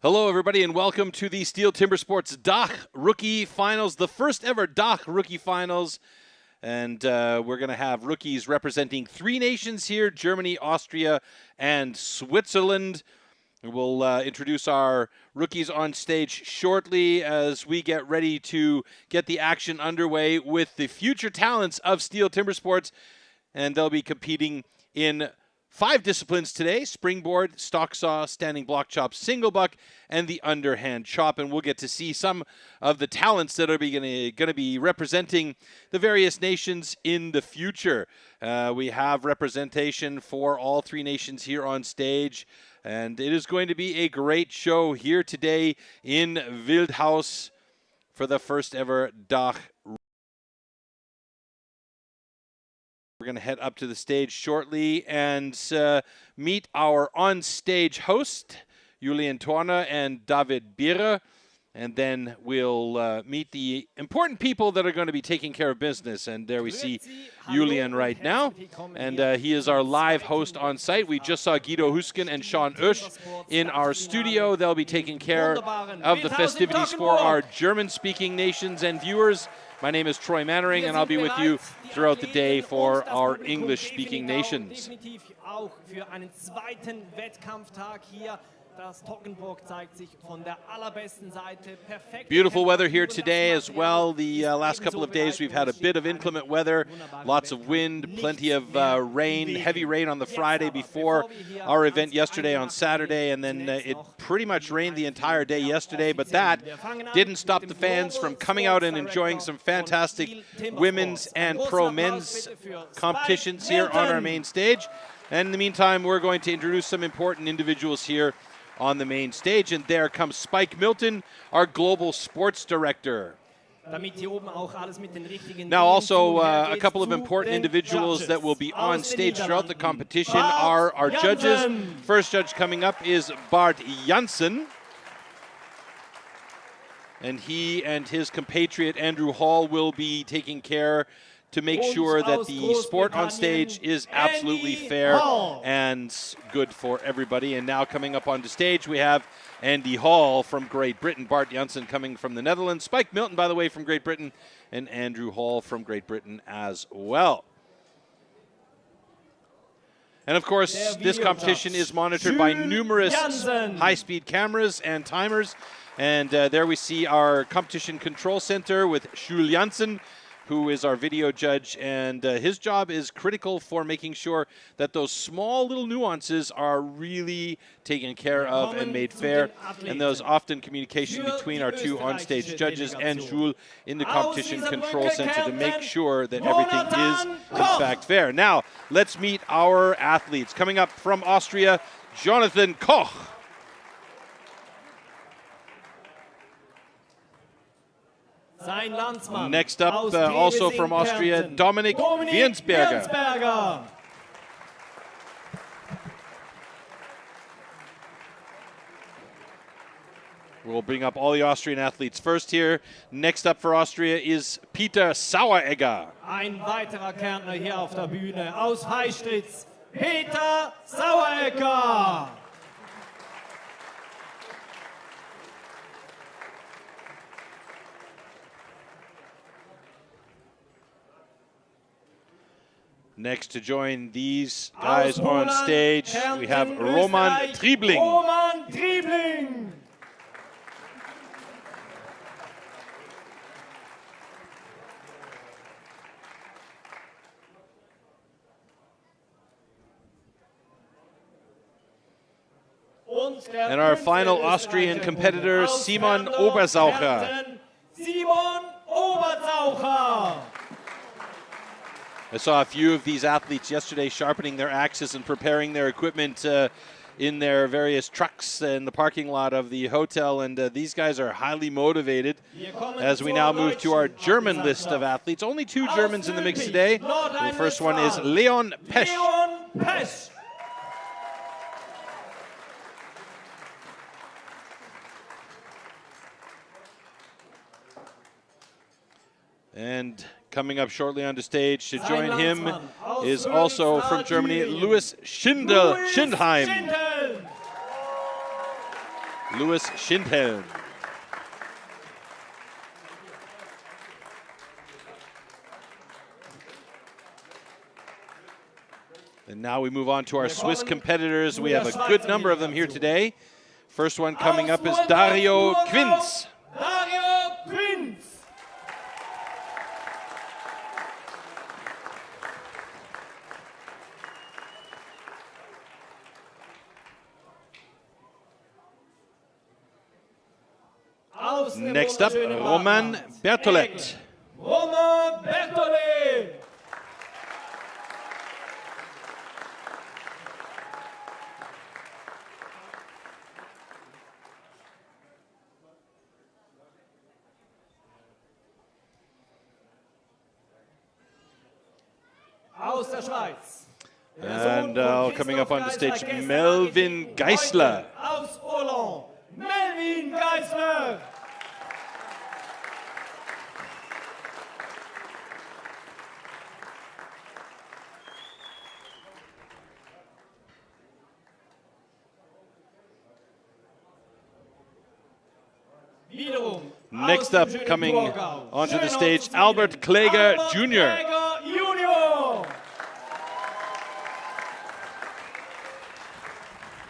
Hello, everybody, and welcome to the STIHL Timbersports DACH Rookie Finals, the first ever DACH Rookie Finals. And we're going to have rookies representing 3 nations here, Germany, Austria, and Switzerland. We'll introduce our rookies on stage shortly as we get ready to get the action underway with the future talents of STIHL Timbersports. And they'll be competing in 5 disciplines today: springboard, stock saw, standing block chop, single buck, and the underhand chop. And we'll get to see some of the talents that are going to be representing the various nations in the future. We have representation for all 3 nations here on stage, and it is going to be a great show here today in Wildhaus for the first ever DACH. We're going to head up to the stage shortly and meet our on-stage host, Julian Torner and David Bierer. And then we'll meet the important people that are going to be taking care of business. And there we see Julian right now. And he is our live host on site. We just saw Guido Husken and Sean Oesch in our studio. They'll be taking care of the festivities for our German-speaking nations and viewers. My name is Troy Mannering, and I'll be with you throughout the day for our English-speaking nations. Beautiful weather here today as well. The last couple of days we've had a bit of inclement weather, lots of wind, plenty of rain, heavy rain on the Friday before our event yesterday on Saturday, and then it pretty much rained the entire day yesterday, but that didn't stop the fans from coming out and enjoying some fantastic women's and pro men's competitions here on our main stage. And in the meantime, we're going to introduce some important individuals here on the main stage, and there comes Spike Milton, our global sports director. Now also a couple of important individuals that will be on stage throughout the competition are our judges. First judge coming up is Bart Janssen, and he and his compatriot Andrew Hall will be taking care to make sure that the sport on stage is absolutely fair and good for everybody. And now coming up onto stage, we have Andy Hall from Great Britain, Bart Janssen coming from the Netherlands, Spike Milton, by the way, from Great Britain, and Andrew Hall from Great Britain as well. And of course, this competition is monitored by numerous high-speed cameras and timers. And there we see our competition control center with Jules Janssen, who is our video judge, and his job is critical for making sure that those small little nuances are really taken care of and made fair. And there's often communication between our 2 onstage judges and Jules in the competition control center to make sure that everything is in fact fair. Now, let's meet our athletes. Coming up from Austria, Jonathan Koch. Next up, also from Austria, Dominik Wiensberger. We'll bring up all the Austrian athletes first here. Next up for Austria is Peter Saueregger. Ein weiterer Kärntner hier auf der Bühne aus Heistritz, Peter Saueregger. Next to join these guys on stage, we have Roman Triebling. Roman Triebling. And our final Austrian competitor, Simon Obersaucher. Simon Obersaucher. I saw a few of these athletes yesterday sharpening their axes and preparing their equipment in their various trucks in the parking lot of the hotel, and these guys are highly motivated. As we now move to our German list of athletes, only 2 Germans in the mix today. The first one is Leon Pesch. And coming up shortly onto stage to join him is also from Germany, Louis Schindheim. Louis Schindhelm. And now we move on to our Swiss competitors. We have a good number of them here today. First one coming up is Dario Quinz. Dario Quinz. Next up, Roman Bertolet. Roman Bertolet. Aus der Schweiz. And coming up on the stage, Melvin Geisler. Aus Holland, Melvin Geisler. Next up, coming onto the stage, Albert Kläger Jr.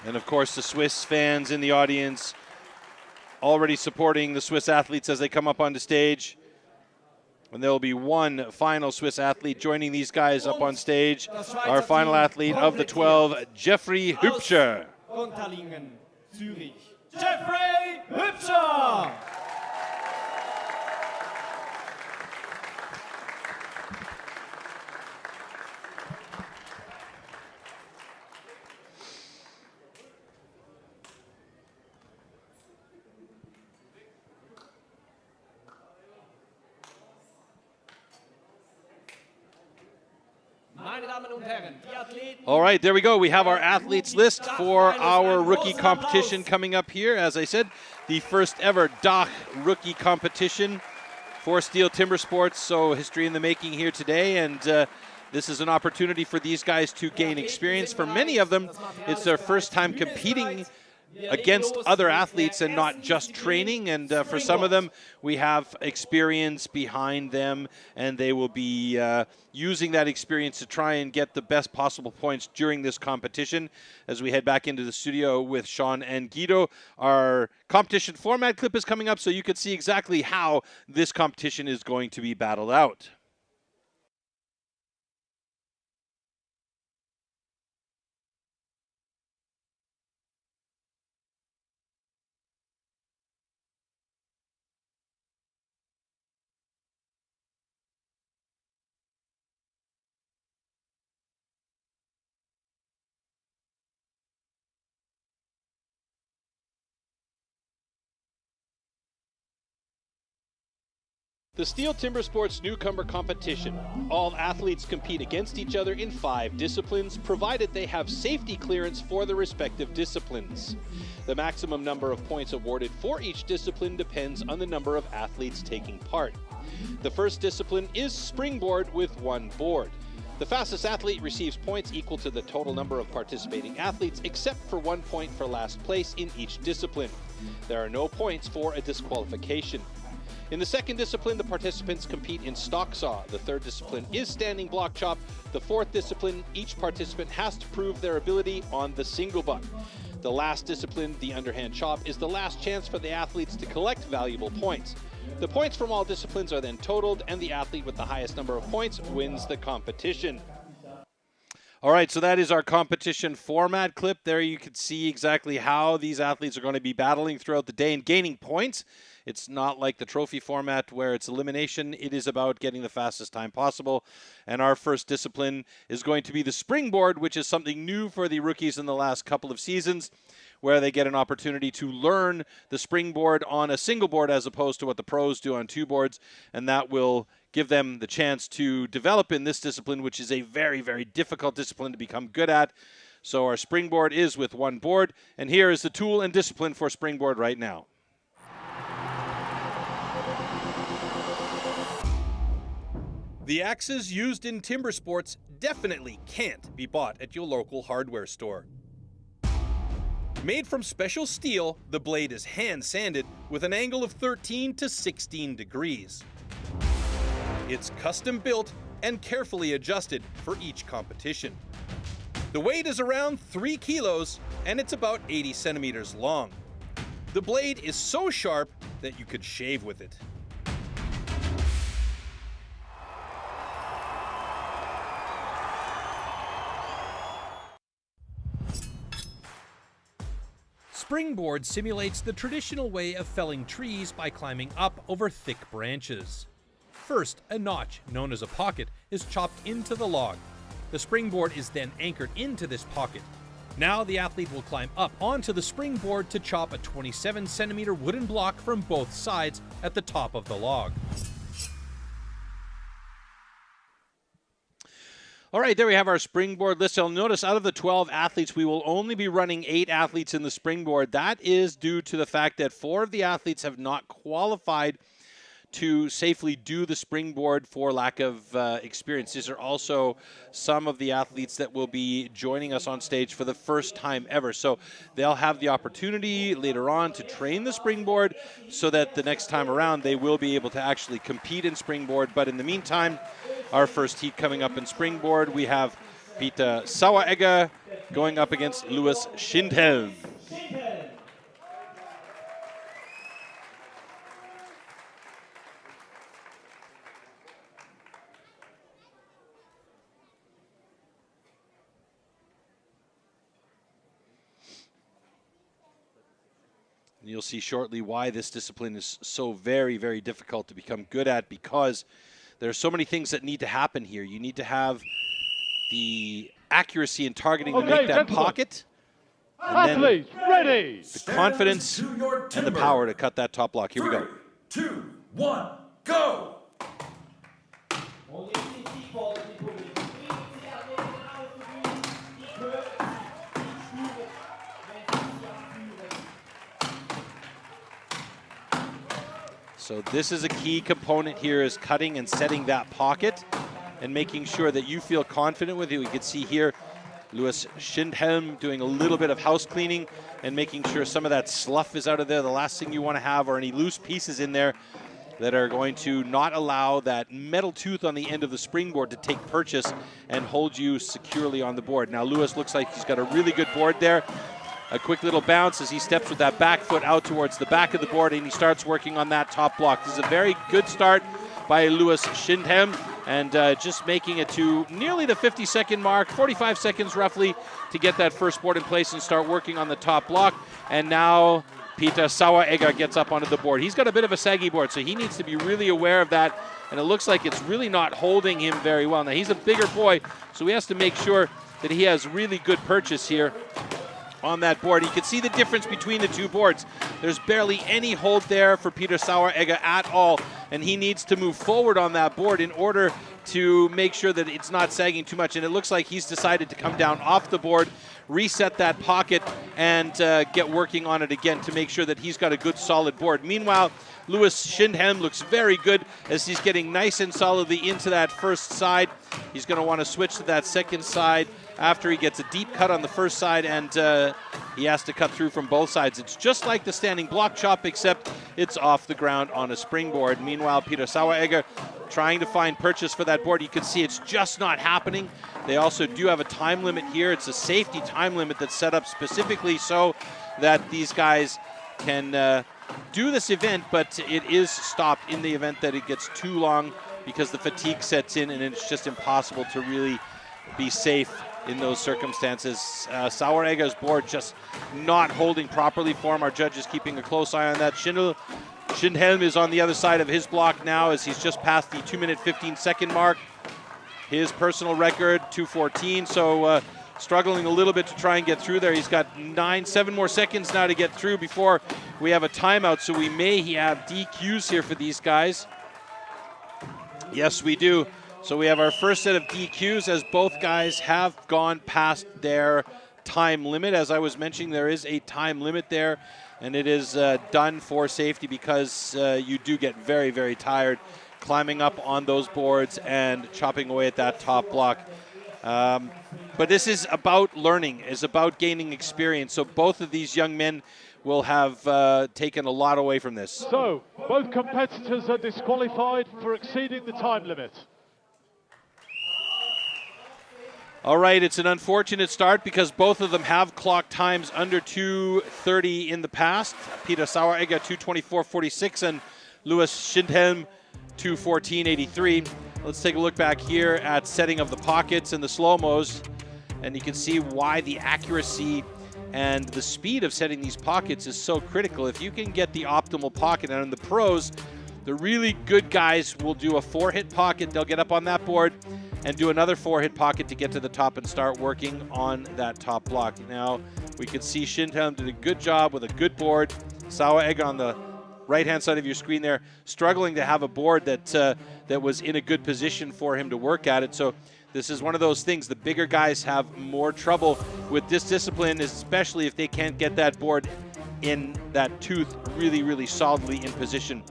And of course, the Swiss fans in the audience already supporting the Swiss athletes as they come up on the stage. And there will be one final Swiss athlete joining these guys up on stage. Our final athlete of the 12, Jeffrey Hübscher. Jeffrey Hübscher. All right, there we go. We have our athletes list for our rookie competition coming up here. As I said, the first ever DACH Rookie competition for STIHL Timbersports. So history in the making here today. And this is an opportunity for these guys to gain experience. For many of them, it's their first time competing against other athletes and not just training. And for some of them, we have experience behind them, and they will be using that experience to try and get the best possible points during this competition. As we head back into the studio with Sean and Guido, our competition format clip is coming up so you can see exactly how this competition is going to be battled out. The STIHL Timbersports Newcomer Competition. All athletes compete against each other in 5 disciplines, provided they have safety clearance for the respective disciplines. The maximum number of points awarded for each discipline depends on the number of athletes taking part. The first discipline is Springboard with 1 board. The fastest athlete receives points equal to the total number of participating athletes, except for 1 point for last place in each discipline. There are no points for a disqualification. In the second discipline, the participants compete in stock saw. The third discipline is standing block chop. The fourth discipline, each participant has to prove their ability on the single buck. The last discipline, the underhand chop, is the last chance for the athletes to collect valuable points. The points from all disciplines are then totaled, and the athlete with the highest number of points wins the competition. All right, so that is our competition format clip. There you can see exactly how these athletes are going to be battling throughout the day and gaining points. It's not like the trophy format where it's elimination. It is about getting the fastest time possible. And our first discipline is going to be the Springboard, which is something new for the rookies in the last couple of seasons, where they get an opportunity to learn the Springboard on a single board as opposed to what the pros do on 2 boards. And that will give them the chance to develop in this discipline, which is a very, very difficult discipline to become good at. So our Springboard is with 1 board. And here is the tool and discipline for Springboard right now. The axes used in timber sports definitely can't be bought at your local hardware store. Made from special steel, the blade is hand sanded with an angle of 13 to 16 degrees. It's custom built and carefully adjusted for each competition. The weight is around 3 kilos and it's about 80 centimeters long. The blade is so sharp that you could shave with it. Springboard simulates the traditional way of felling trees by climbing up over thick branches. First, a notch, known as a pocket, is chopped into the log. The springboard is then anchored into this pocket. Now the athlete will climb up onto the springboard to chop a 27-centimeter wooden block from both sides at the top of the log. All right, there we have our springboard list. You'll notice out of the 12 athletes, we will only be running 8 athletes in the springboard. That is due to the fact that 4 of the athletes have not qualified to safely do the springboard for lack of experience. These are also some of the athletes that will be joining us on stage for the first time ever. So they'll have the opportunity later on to train the springboard so that the next time around they will be able to actually compete in springboard. But in the meantime, our first heat coming up in springboard, we have Peter Saueregger going up against Louis Schindhelm. And you'll see shortly why this discipline is so very, very difficult to become good at, because there are so many things that need to happen here. You need to have the accuracy in targeting to make that pocket, and then ready. the confidence and the power to cut that top block. Here we go. 3, 2, 1, go! So this is a key component here, is cutting and setting that pocket and making sure that you feel confident with it. We can see here Louis Schindhelm doing a little bit of house cleaning and making sure some of that slough is out of there. The last thing you want to have are any loose pieces in there that are going to not allow that metal tooth on the end of the springboard to take purchase and hold you securely on the board. Now Louis looks like he's got a really good board there. A quick little bounce as he steps with that back foot out towards the back of the board, and he starts working on that top block. This is a very good start by Louis Schindhelm, and just making it to nearly the 50-second mark, 45 seconds roughly, to get that first board in place and start working on the top block. And now Peter Saueregger gets up onto the board. He's got a bit of a saggy board, so he needs to be really aware of that, and it looks like it's really not holding him very well. Now, he's a bigger boy, so he has to make sure that he has really good purchase here on that board. You can see the difference between the two boards. There's barely any hold there for Peter Saueregger at all, and he needs to move forward on that board in order to make sure that it's not sagging too much. And it looks like he's decided to come down off the board, reset that pocket, and get working on it again to make sure that he's got a good solid board. Meanwhile, Louis Schindhelm looks very good as he's getting nice and solidly into that first side. He's going to want to switch to that second side after he gets a deep cut on the first side, and he has to cut through from both sides. It's just like the standing block chop, except it's off the ground on a springboard. Meanwhile, Peter Saueregger trying to find purchase for that board. You can see it's just not happening. They also do have a time limit here. It's a safety time limit that's set up specifically so that these guys can do this event, but it is stopped in the event that it gets too long because the fatigue sets in and it's just impossible to really be safe in those circumstances. Saueregger's board just not holding properly for him. Our judge is keeping a close eye on that. Schindhelm is on the other side of his block now as he's just passed the 2-minute 15-second mark. His personal record, 2:14, so struggling a little bit to try and get through there. He's got 7 more seconds now to get through before we have a timeout, so we may have DQs here for these guys. Yes, we do. So we have our first set of DQs as both guys have gone past their time limit. As I was mentioning, there is a time limit there, and it is done for safety because you do get very, very tired climbing up on those boards and chopping away at that top block. But this is about learning, is about gaining experience. So both of these young men will have taken a lot away from this. So, both competitors are disqualified for exceeding the time limit. All right, it's an unfortunate start because both of them have clocked times under 2:30 in the past. Peter Saueregger, 2:24.46, and Louis Schindhelm, 2:14.83. Let's take a look back here at setting of the pockets and the slow-mos, and you can see why the accuracy and the speed of setting these pockets is so critical. If you can get the optimal pocket, and in the pros, the really good guys will do a 4-hit pocket. They'll get up on that board and do another 4-hit pocket to get to the top and start working on that top block. Now, we can see Schindhelm did a good job with a good board. Saueregger on the right-hand side of your screen there, struggling to have a board that was in a good position for him to work at it. So this is one of those things. The bigger guys have more trouble with this discipline, especially if they can't get that board in that tooth really, really solidly in position.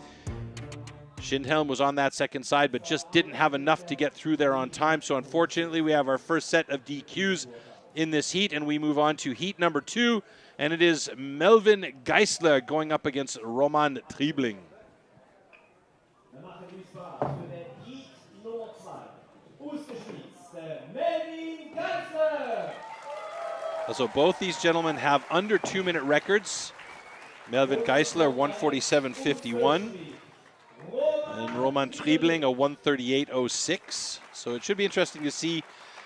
Schindhelm was on that second side, but just didn't have enough to get through there on time. So unfortunately, we have our first set of DQs in this heat, and we move on to heat number 2, and it is Melvin Geisler going up against Roman Triebling. So both these gentlemen have under 2-minute records. Melvin Geisler, 1:47.51. And Roman Triebling, a 1:38.06. So it should be interesting to see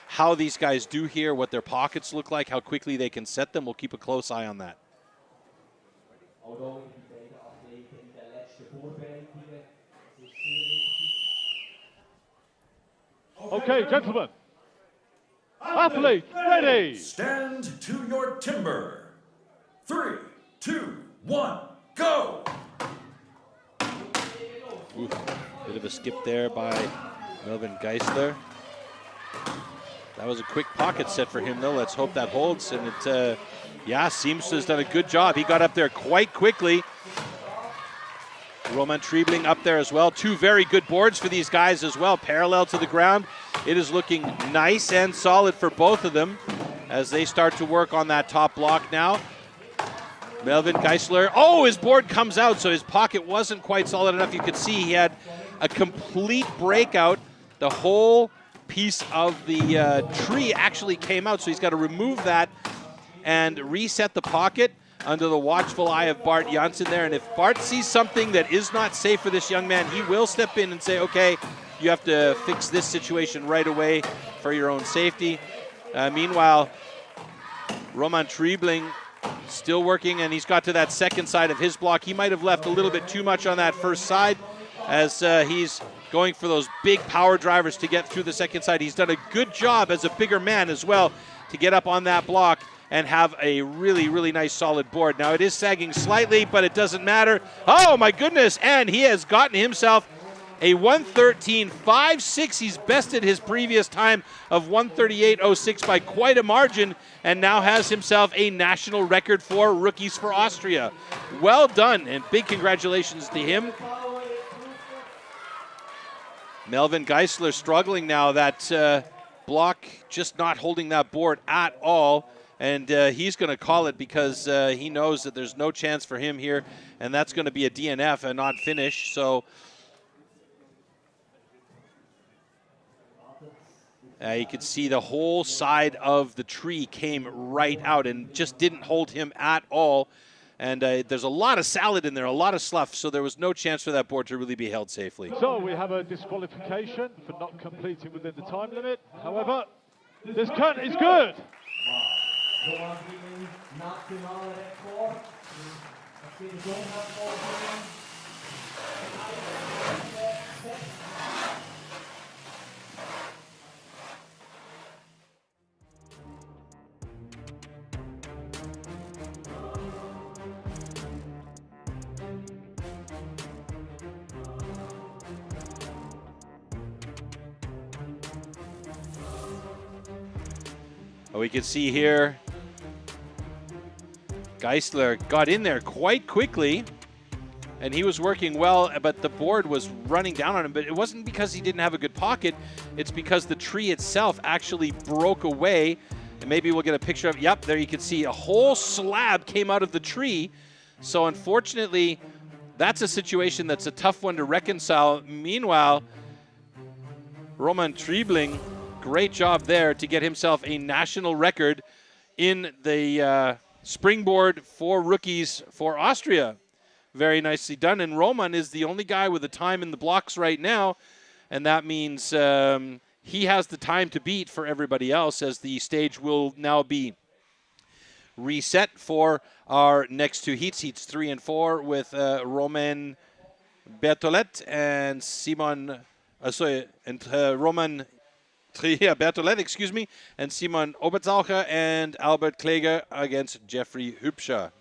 how these guys do here, what their pockets look like, how quickly they can set them. We'll keep a close eye on that. Okay, gentlemen. Athlete, ready. Stand to your timber. 3, 2, 1, go! Ooh, bit of a skip there by Melvin Geisler. That was a quick pocket set for him, though. Let's hope that holds. And it, yeah, seems to have done a good job. He got up there quite quickly. Roman Triebling up there as well. 2 very good boards for these guys as well, parallel to the ground. It is looking nice and solid for both of them as they start to work on that top block now. Melvin Geisler, oh, his board comes out, so his pocket wasn't quite solid enough. You could see he had a complete breakout. The whole piece of the tree actually came out, so he's got to remove that and reset the pocket under the watchful eye of Bart Janssen there. And if Bart sees something that is not safe for this young man, he will step in and say, okay, you have to fix this situation right away for your own safety. Meanwhile, Roman Triebling still working, and he's got to that second side of his block. He might have left a little bit too much on that first side as he's going for those big power drivers to get through the second side. He's done a good job as a bigger man as well to get up on that block and have a really, really nice solid board. Now it is sagging slightly, but it doesn't matter. Oh my goodness, and he has gotten himself a 1:13.56. He's bested his previous time of 1:38.06 by quite a margin, and now has himself a national record for rookies for Austria. Well done, and big congratulations to him. Melvin Geisler struggling now. That block just not holding that board at all, and he's going to call it because he knows that there's no chance for him here, and that's going to be a DNF and not finish. So you could see the whole side of the tree came right out and just didn't hold him at all. And there's a lot of salad in there, a lot of slough, so there was no chance for that board to really be held safely. So we have a disqualification for not completing within the time limit. However, this cut is good. We can see here, Geisler got in there quite quickly. and he was working well, but the board was running down on him. But it wasn't because he didn't have a good pocket. It's because the tree itself actually broke away. And maybe we'll get a picture of, yep, there you can see a whole slab came out of the tree. So unfortunately, that's a situation that's a tough one to reconcile. Meanwhile, Roman Triebling, great job there to get himself a national record in the Springboard for rookies for Austria. Very nicely done. And Roman is the only guy with the time in the blocks right now. And that means he has the time to beat for everybody else, as the stage will now be reset for our next two heats, heats 3 and 4, with Romain Berthollet and Simon, Roman Berthollet, excuse me, and Simon Obertzaucher and Albert Kläger against Jeffrey Hübscher.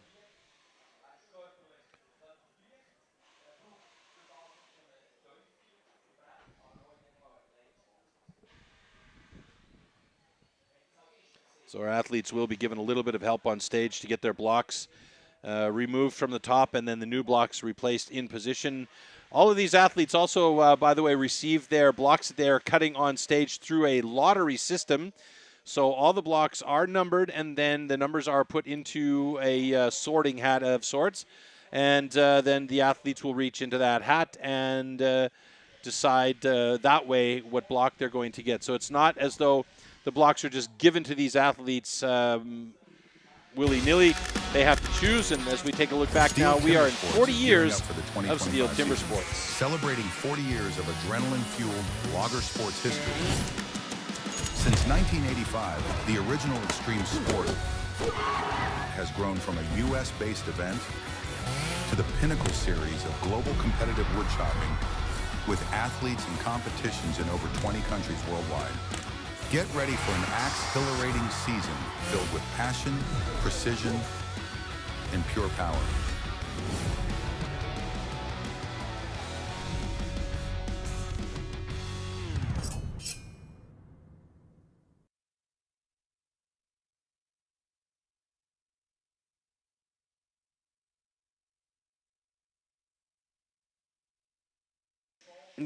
So our athletes will be given a little bit of help on stage to get their blocks removed from the top, and then the new blocks replaced in position. All of these athletes also, by the way, receive their blocks that they're cutting on stage through a lottery system. So all the blocks are numbered, and then the numbers are put into a sorting hat of sorts. And then the athletes will reach into that hat and decide that way what block they're going to get. So it's not as though the blocks are just given to these athletes willy-nilly. They have to choose, and as we take a look back now, we are in 40 years of Steel Timber Sports. Celebrating 40 years of adrenaline-fueled logger sports history. Since 1985, the original extreme sport has grown from a U.S.-based event to the pinnacle series of global competitive woodchopping, with athletes and competitions in over 20 countries worldwide. Get ready for an axe-exhilarating season filled with passion, precision, and pure power.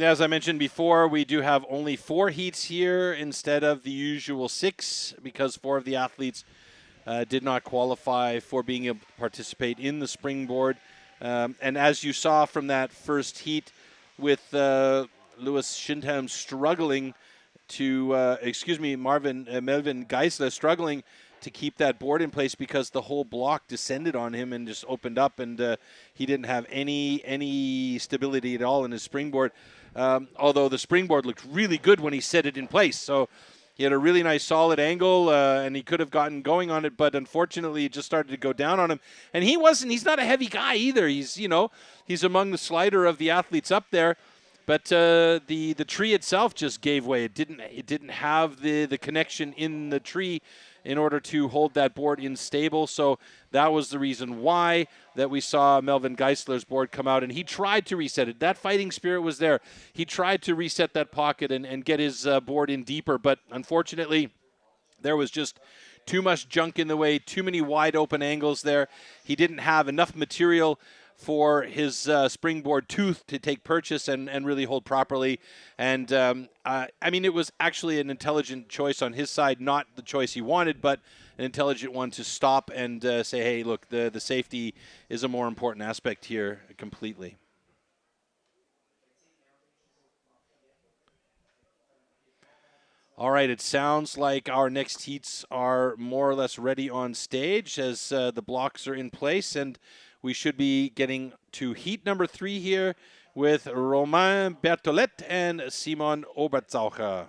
As I mentioned before, we do have only 4 heats here instead of the usual 6, because 4 of the athletes did not qualify for being able to participate in the Springboard. And as you saw from that first heat with Louis Schindhelm struggling to, Melvin Geisler struggling to keep that board in place because the whole block descended on him and just opened up, and he didn't have any stability at all in his Springboard. Although the Springboard looked really good when he set it in place. So he had a really nice solid angle, and he could have gotten going on it, but unfortunately it just started to go down on him. And he's not a heavy guy either. He's among the slighter of the athletes up there. But the tree itself just gave way. It didn't have the connection in the tree in order to hold that board in stable. So that was the reason why that we saw Melvin Geisler's board come out, and he tried to reset it. That fighting spirit was there. He tried to reset that pocket and get his board in deeper, but unfortunately there was just too much junk in the way, too many wide open angles there. He didn't have enough material for his Springboard tooth to take purchase and really hold properly. And, it was actually an intelligent choice on his side, not the choice he wanted, but an intelligent one to stop and say, hey, look, the safety is a more important aspect here completely. All right, it sounds like our next heats are more or less ready on stage as the blocks are in place, and we should be getting to heat number 3 here with Romain Berthollet and Simon Obertzaucher.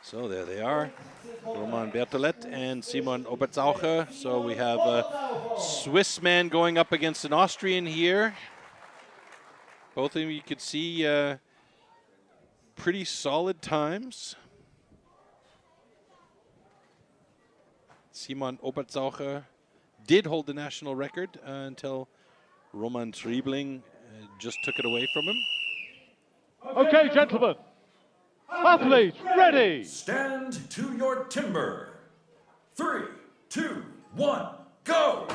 So there they are, Romain Berthollet and Simon Obertzaucher. So we have a Swiss man going up against an Austrian here. Both of them you could see pretty solid times. Simon Obertzaucher did hold the national record until Roman Triebling just took it away from him. Okay, gentlemen. Athletes, ready. Stand to your timber. 3, 2, 1, go.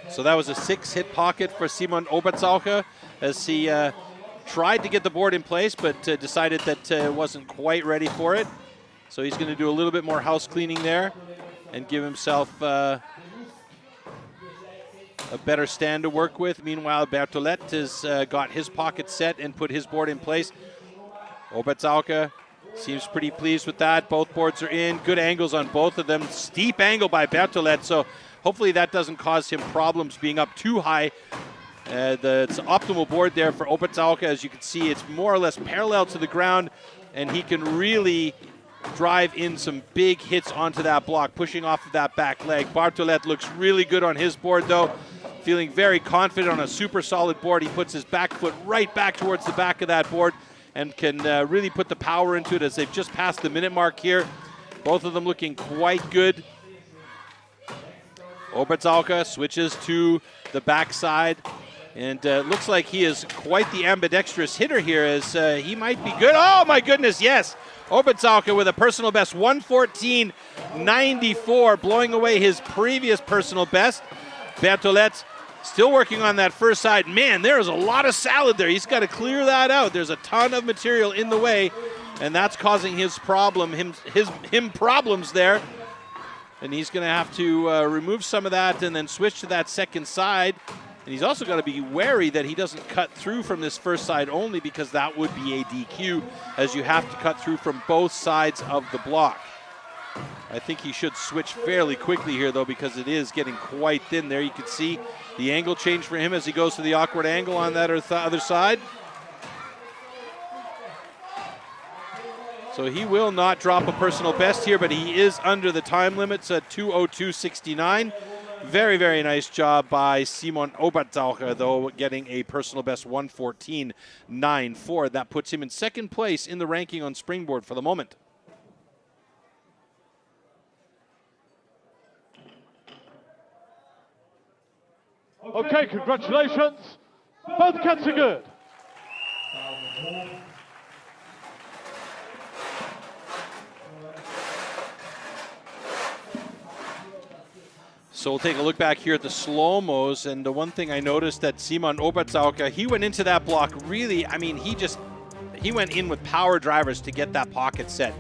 So that was a 6-hit pocket for Simon Obertzaucher as he tried to get the board in place, but decided that wasn't quite ready for it. So he's going to do a little bit more house cleaning there and give himself a better stand to work with. Meanwhile, Bertolette has got his pocket set and put his board in place. Obertzaucher seems pretty pleased with that. Both boards are in. Good angles on both of them. Steep angle by Bertolette, so hopefully that doesn't cause him problems being up too high. It's an optimal board there for Obertzaucher. As you can see, it's more or less parallel to the ground, and he can really drive in some big hits onto that block, pushing off of that back leg. Bertolette looks really good on his board, though. Feeling very confident on a super solid board. He puts his back foot right back towards the back of that board and can really put the power into it as they've just passed the minute mark here. Both of them looking quite good. Obertzaucher switches to the backside, and looks like he is quite the ambidextrous hitter here, as he might be good. Oh my goodness, yes! Obertzaucher with a personal best, 114.94, blowing away his previous personal best. Bertolette still working on that first side. Man, there is a lot of salad there. He's got to clear that out. There's a ton of material in the way, and that's causing him problems there. And he's going to have to remove some of that and then switch to that second side. And he's also got to be wary that he doesn't cut through from this first side only, because that would be a DQ, as you have to cut through from both sides of the block. I think he should switch fairly quickly here, though, because it is getting quite thin there. You can see the angle change for him as he goes to the awkward angle on that other side. So he will not drop a personal best here, but he is under the time limits at 2:02.69. Very, very nice job by Simon Obertzaucher, though, getting a personal best 114.94. That puts him in second place in the ranking on Springboard for the moment. Okay, congratulations. Both cats are good. So we'll take a look back here at the slow-mos, and the one thing I noticed that Simon Obertzaucher, he went into that block really, I mean, he went in with power drivers to get that pocket set.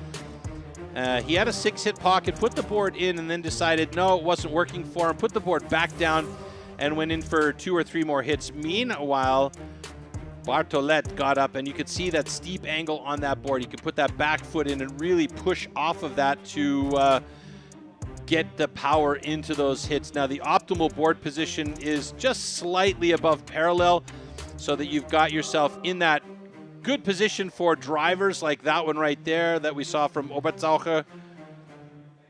He had a 6-hit pocket, put the board in, and then decided, no, it wasn't working for him, put the board back down, and went in for 2 or 3 more hits. Meanwhile, Bertolette got up, and you could see that steep angle on that board. He could put that back foot in and really push off of that to get the power into those hits. Now, the optimal board position is just slightly above parallel, so that you've got yourself in that good position for drivers like that one right there that we saw from Obertzaucher.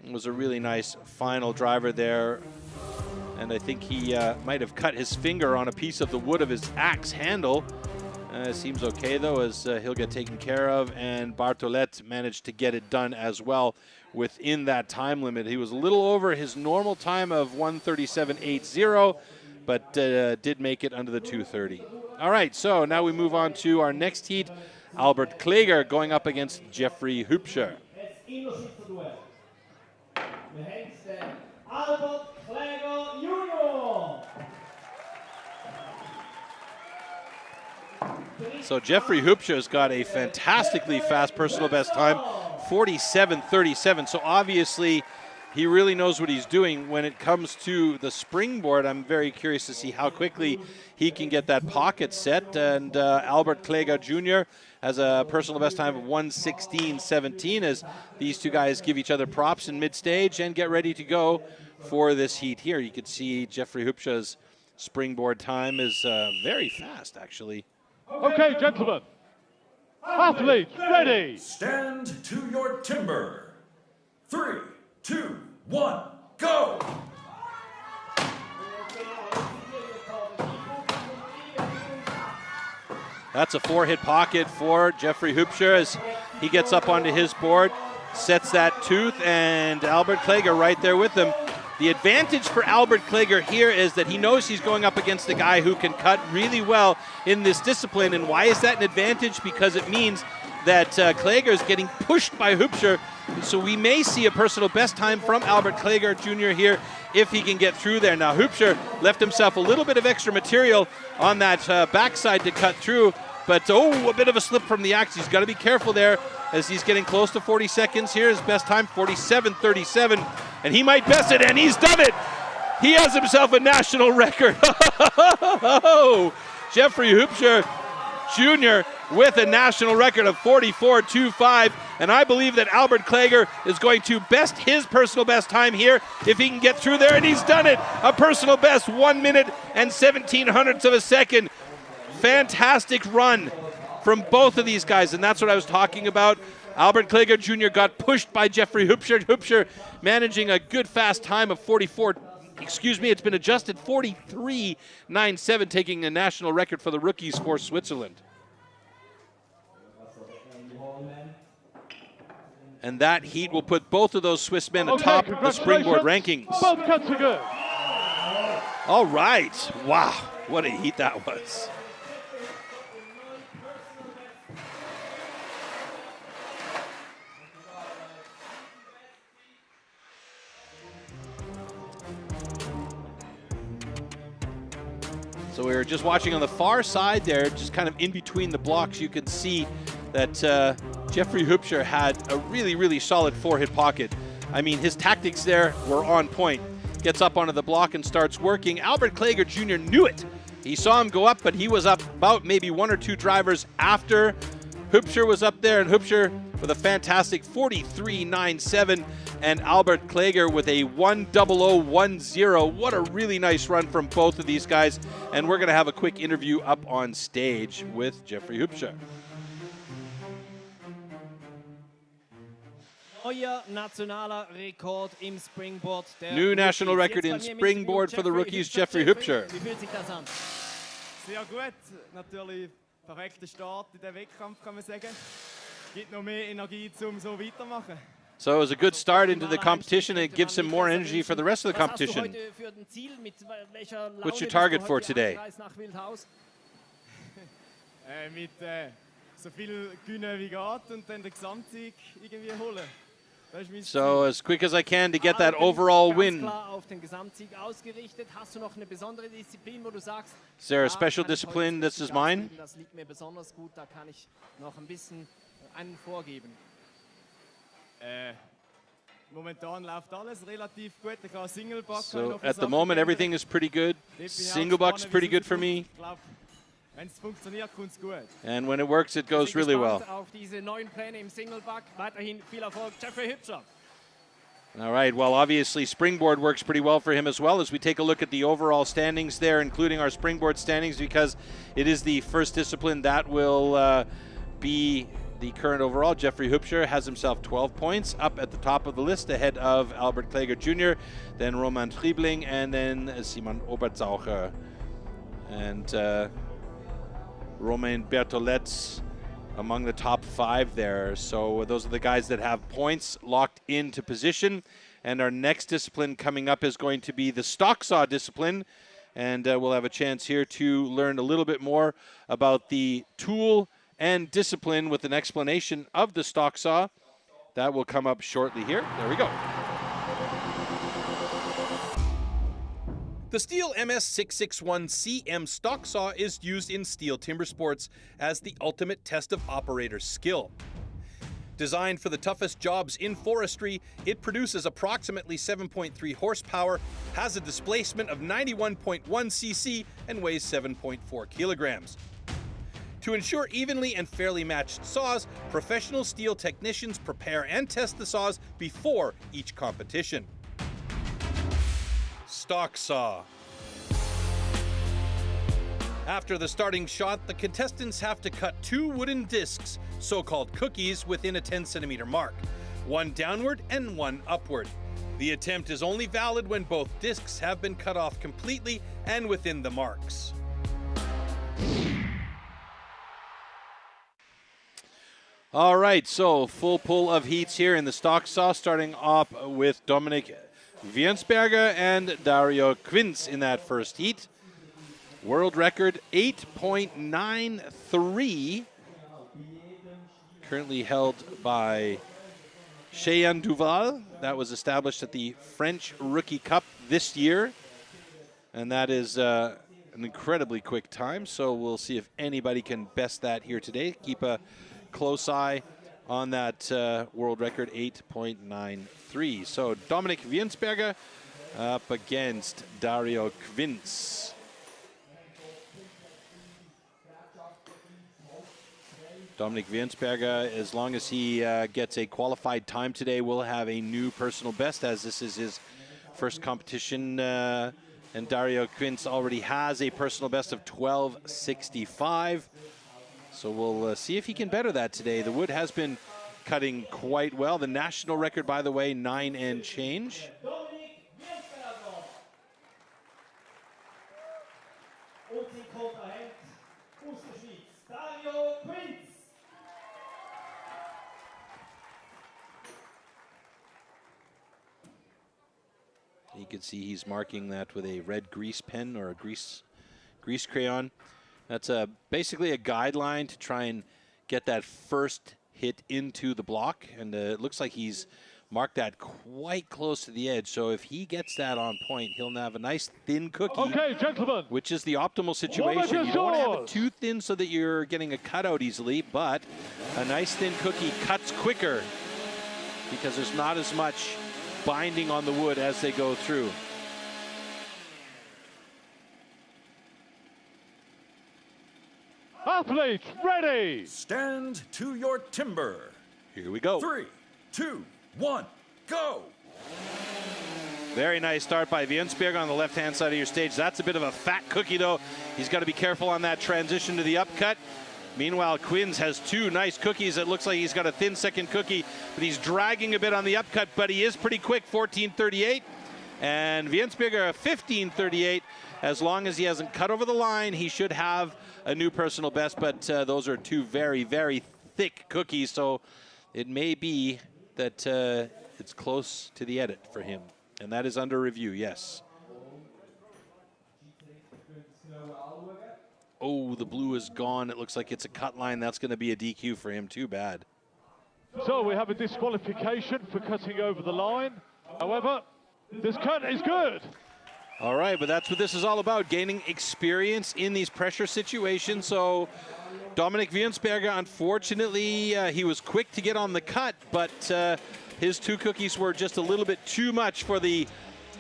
It was a really nice final driver there. And I think he might have cut his finger on a piece of the wood of his axe handle. Seems okay, though, as he'll get taken care of. And Bertolette managed to get it done as well within that time limit. He was a little over his normal time of 1:37.80, but did make it under the 2:30. All right, so now we move on to our next heat. Albert Kleger going up against Jeffrey Hübscher. Albert Kleger Jr. So Jeffrey Hübscher's got a fantastically fast personal best time, 47.37. So obviously he really knows what he's doing when it comes to the springboard. I'm very curious to see how quickly he can get that pocket set. And Albert Kleger Jr. has a personal best time of 1:16.17 as these two guys give each other props in mid-stage and get ready to go for this heat here. You can see Jeffrey Hübscher's springboard time is very fast, actually. Okay, gentlemen. Athletes, ready. Stand to your timber. 3, 2, 1, go. That's a 4-hit pocket for Jeffrey Hübscher as he gets up onto his board, sets that tooth, and Albert Kleger right there with him. The advantage for Albert Klager here is that he knows he's going up against a guy who can cut really well in this discipline. And why is that an advantage? Because it means that Klager is getting pushed by Hübscher. So we may see a personal best time from Albert Klager Jr. here if he can get through there. Now Hübscher left himself a little bit of extra material on that backside to cut through. But, oh, a bit of a slip from the axe. He's got to be careful there as he's getting close to 40 seconds here. His best time, 47.37. And he might best it, and he's done it. He has himself a national record. Jeffrey Hübscher Jr. with a national record of 44.25. And I believe that Albert Klager is going to best his personal best time here if he can get through there, and he's done it. A personal best, 1 minute and 17 hundredths of a second. Fantastic run from both of these guys, and that's what I was talking about. Albert Klager Jr. got pushed by Jeffrey Hübscher. Hübscher managing a good fast time of 44, it's been adjusted, 43.97, taking a national record for the rookies for Switzerland. And that heat will put both of those Swiss men atop the Springboard rankings. Both cuts are good. All right. Wow, what a heat that was. So we were just watching on the far side there, just kind of in between the blocks, you can see that Jeffrey Hübscher had a really, really solid four-hit pocket. I mean, his tactics there were on point. Gets up onto the block and starts working. Albert Klager Jr. knew it. He saw him go up, but he was up about maybe one or two drivers after Hübscher was up there, and Hübscher with a fantastic 43.97, and Albert Klager with a 1:00.10. What a really nice run from both of these guys, and we're going to have a quick interview up on stage with Jeffrey Hübscher. New national record in Springboard for the rookies, Jeffrey Hübscher. Sehr gut, natürlich perfekter Start in den Wettkampf, kann man sagen. Gibt noch mehr Energie, um so weitermachen. So it was a good start into the competition, and it gives him more energy for the rest of the competition. What's your target for today? Mit so viel gewinnen wie geht und dann den Gesamtsieg irgendwie holen. So as quick as I can to get that overall win. Is there a special discipline this is mine? So at the moment everything is pretty good. Single buck's pretty good for me. And when it works, it goes really well. All right, well, obviously Springboard works pretty well for him as well, as we take a look at the overall standings there, including our Springboard standings, because it is the first discipline that will be the current overall. Jeffrey Hübscher has himself 12 points, up at the top of the list, ahead of Albert Klager Jr., then Roman Triebling, and then Simon Obertzaucher. And Romain Bertolets among the top 5 there. So those are the guys that have points locked into position. And our next discipline coming up is going to be the stock saw discipline. And we'll have a chance here to learn a little bit more about the tool and discipline with an explanation of the stock saw. That will come up shortly here. There we go. The STIHL MS661CM stock saw is used in STIHL Timbersports as the ultimate test of operator skill. Designed for the toughest jobs in forestry, it produces approximately 7.3 horsepower, has a displacement of 91.1 cc, and weighs 7.4 kilograms. To ensure evenly and fairly matched saws, professional STIHL technicians prepare and test the saws before each competition. Stock saw. After the starting shot, the contestants have to cut 2 wooden discs, so-called cookies, within a 10-centimeter mark, one downward and one upward. The attempt is only valid when both discs have been cut off completely and within the marks. All right, so full pull of heats here in the stock saw, starting off with Dominik Wiensberger and Dario Quinz in that first heat. World record 8.93. Currently held by Cheyenne Duval. That was established at the French Rookie Cup this year. And that is an incredibly quick time. So we'll see if anybody can best that here today. Keep a close eye on that world record, 8.93. So Dominik Wiensberger up against Dario Quinz. Dominik Wiensberger, as long as he gets a qualified time today, will have a new personal best, as this is his first competition. And Dario Quinz already has a personal best of 12.65. So we'll see if he can better that today. The wood has been cutting quite well. The national record, by the way, 9 and change. You can see he's marking that with a red grease pen or a grease crayon. That's basically a guideline to try and get that first hit into the block. And it looks like he's marked that quite close to the edge. So if he gets that on point, he'll have a nice thin cookie. Okay, gentlemen. Which is the optimal situation. You don't want to have it too thin so that you're getting a cutout easily, but a nice thin cookie cuts quicker because there's not as much binding on the wood as they go through. Athletes, ready! Stand to your timber. Here we go. 3, 2, 1, go! Very nice start by Wiensberger on the left-hand side of your stage. That's a bit of a fat cookie, though. He's got to be careful on that transition to the upcut. Meanwhile, Quinz has 2 nice cookies. It looks like he's got a thin second cookie, but he's dragging a bit on the upcut, but he is pretty quick, 14.38. And Wiensberger, 15.38. As long as he hasn't cut over the line, he should have a new personal best, but those are 2 very, very thick cookies, so it may be that it's close to the edit for him. And that is under review, yes. Oh, the blue is gone. It looks like it's a cut line. That's going to be a DQ for him. Too bad. So we have a disqualification for cutting over the line. However, this cut is good. All right, but that's what this is all about, gaining experience in these pressure situations. So Dominik Wiensberger, unfortunately, he was quick to get on the cut, but his 2 cookies were just a little bit too much for the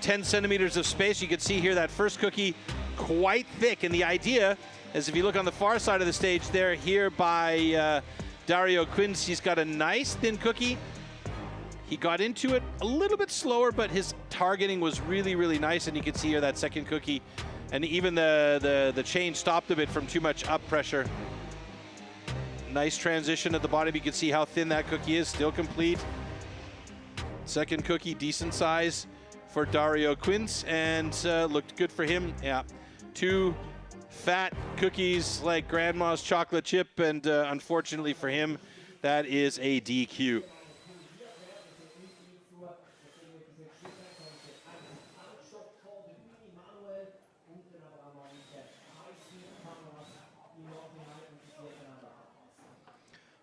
10 centimeters of space. You can see here that first cookie quite thick, and the idea is if you look on the far side of the stage there, here by Dario Quinz, he's got a nice thin cookie. He got into it a little bit slower, but his targeting was really, really nice, and you can see here that second cookie, and even the chain stopped a bit from too much up pressure. Nice transition at the bottom. You can see how thin that cookie is, still complete. Second cookie, decent size for Dario Quinz, and looked good for him. Yeah, 2 fat cookies like Grandma's chocolate chip, and unfortunately for him, that is a DQ.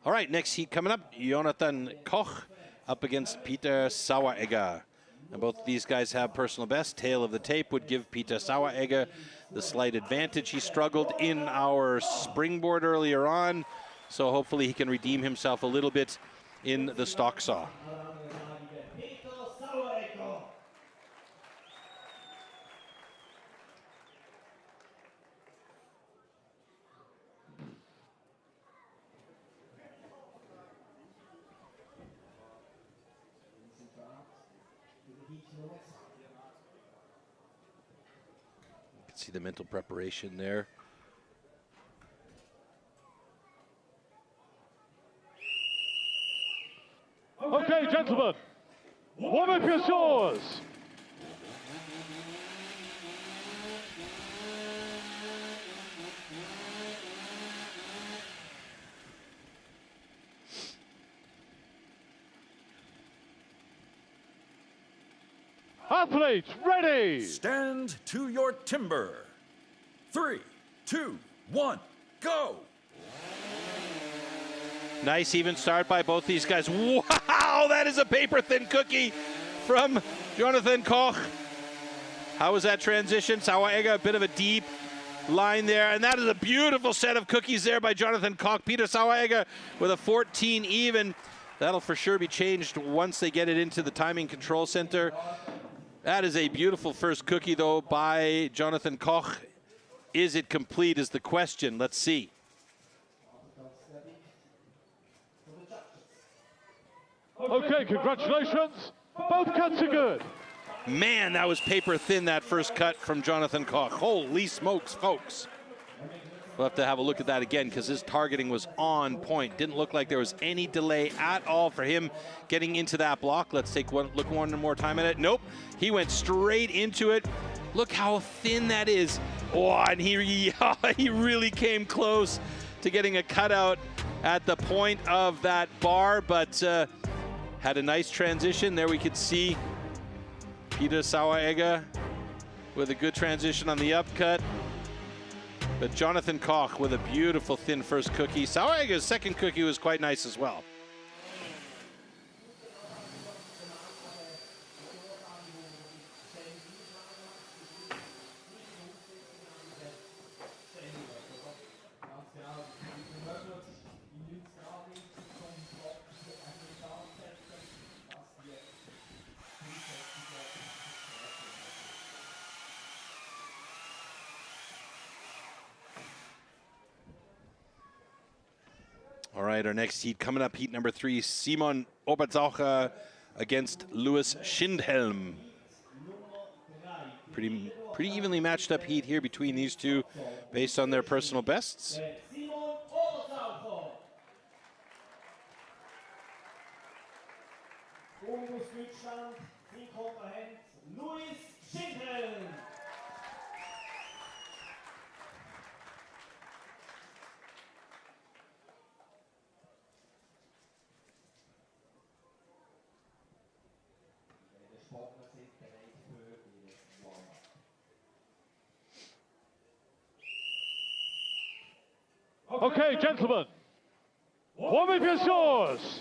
All right, next heat coming up, Jonathan Koch up against Peter Saueregger. And both of these guys have personal best. Tail of the tape would give Peter Saueregger the slight advantage. He struggled in our springboard earlier on, so hopefully he can redeem himself a little bit in the stock saw. See the mental preparation there. Okay, gentlemen, warm up your saws. Athletes, ready! Stand to your timber. 3, 2, 1, go! Nice even start by both these guys. Wow, that is a paper-thin cookie from Jonathan Koch. How was that transition? Saueregger, a bit of a deep line there, and that is a beautiful set of cookies there by Jonathan Koch. Peter Saueregger with a 14 even. That'll for sure be changed once they get it into the timing control center. That is a beautiful first cookie, though, by Jonathan Koch. Is it complete is the question. Let's see. Okay, congratulations. Both cuts are good. Man, that was paper thin, that first cut from Jonathan Koch. Holy smokes, folks. We'll have to have a look at that again because his targeting was on point. Didn't look like there was any delay at all for him getting into that block. Let's take one look one more time at it. Nope, he went straight into it. Look how thin that is. Oh, and he really came close to getting a cutout at the point of that bar, but had a nice transition. There we could see Peter Saueregger with a good transition on the upcut. But Jonathan Koch with a beautiful thin first cookie. Saueregger's second cookie was quite nice as well. All right, our next heat coming up, heat number 3, Simon Obertzaucher against Louis Schindhelm. Pretty evenly matched up heat here between these two based on their personal bests. Okay, gentlemen, warm up your swords.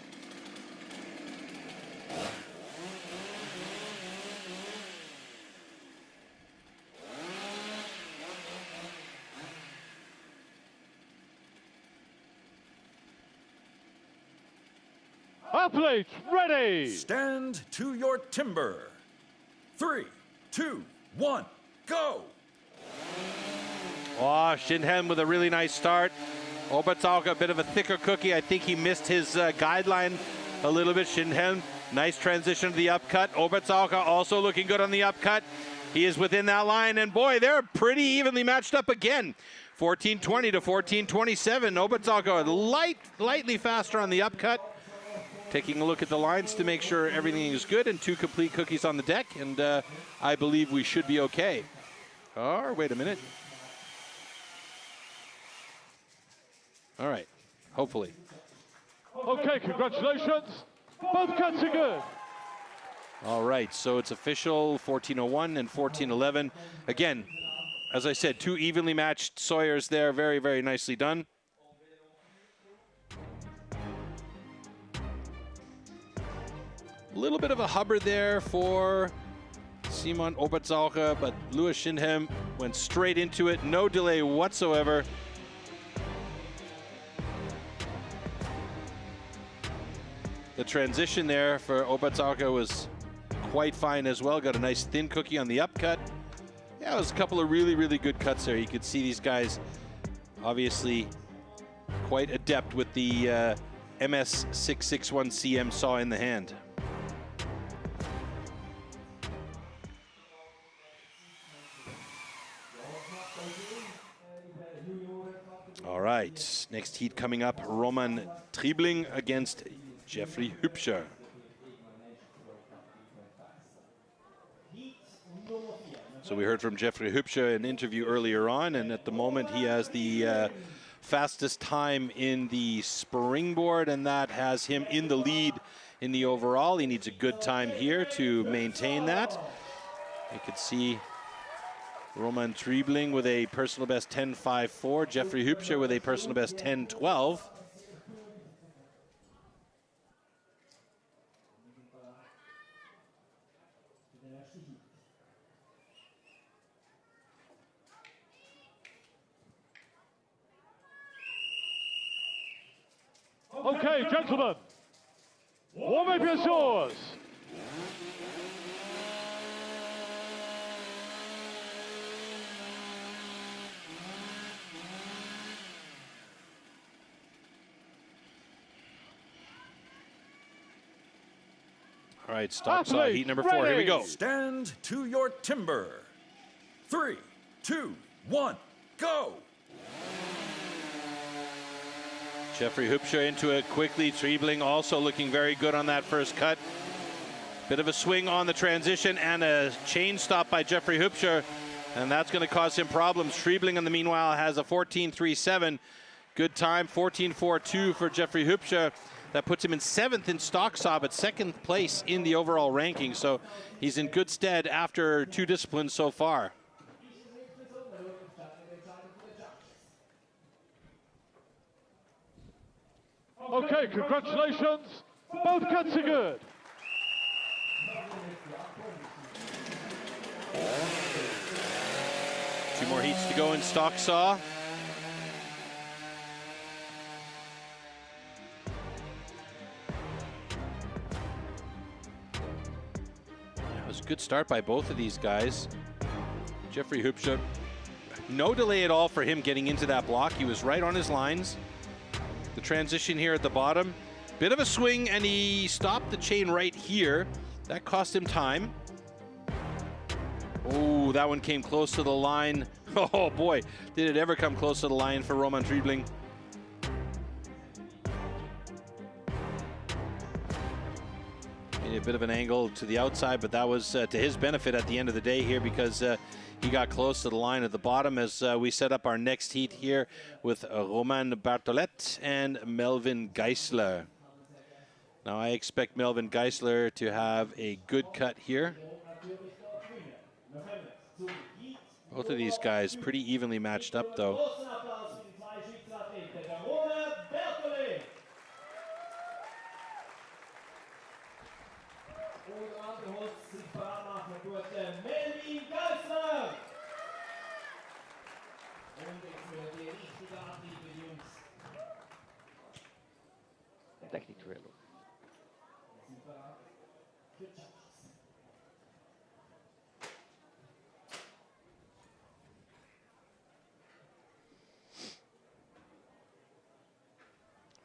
Athletes, ready! Stand to your timber. 3, 2, 1, go! Oh, Schindhelm with a really nice start. Obertzaucher, a bit of a thicker cookie. I think he missed his guideline a little bit. Schindhelm, nice transition to the upcut. Obertzaucher also looking good on the upcut. He is within that line, and boy, they're pretty evenly matched up again. 14-20 to 14-27. Obertzaucher lightly faster on the upcut. Taking a look at the lines to make sure everything is good, and 2 complete cookies on the deck, and I believe we should be okay. Oh, wait a minute. All right, hopefully. Okay, congratulations. Both cuts are good. All right, so it's official, 14:01 and 14:11. Again, as I said, 2 evenly matched Sawyers there. Very, very nicely done. A little bit of a Hubbard there for Simon Obertzaucher, but Louis Schindhelm went straight into it, no delay whatsoever. The transition there for Obertzaucher was quite fine as well. Got a nice thin cookie on the upcut. Yeah, it was a couple of really, really good cuts there. You could see these guys obviously quite adept with the MS661CM saw in the hand. All right, next heat coming up, Roman Triebling against Jeffrey Hübscher. So we heard from Jeffrey Hübscher in an interview earlier on, and at the moment he has the fastest time in the Springboard, and that has him in the lead in the overall. He needs a good time here to maintain that. You could see Roman Triebling with a personal best 10.54, Jeffrey Hübscher with a personal best 10.12. Okay, gentlemen, warm up your swords. All right, stock saw heat number 4. Here we go. Stand to your timber. 3, 2, 1, go. Jeffrey Hübscher into it quickly. Triebling also looking very good on that first cut. Bit of a swing on the transition and a chain stop by Jeffrey Hübscher, and that's going to cause him problems. Triebling, in the meanwhile, has a 14.37. Good time, 14.42 for Jeffrey Hübscher. That puts him in 7th in stock saw, but 2nd place in the overall ranking. So he's in good stead after 2 disciplines so far. Okay, congratulations. Both cuts are good. Two more heats to go in stock saw. That was a good start by both of these guys. Jeffrey Hübscher, no delay at all for him getting into that block. He was right on his lines. The transition here at the bottom, bit of a swing, and he stopped the chain right here. That cost him time. Oh, that one came close to the line. Oh boy, did it ever come close to the line for Roman Triebling. A bit of an angle to the outside, but that was to his benefit at the end of the day here, because he got close to the line at the bottom as we set up our next heat here with Roman Bartholet and Melvin Geisler. Now I expect Melvin Geisler to have a good cut here. Both of these guys pretty evenly matched up though.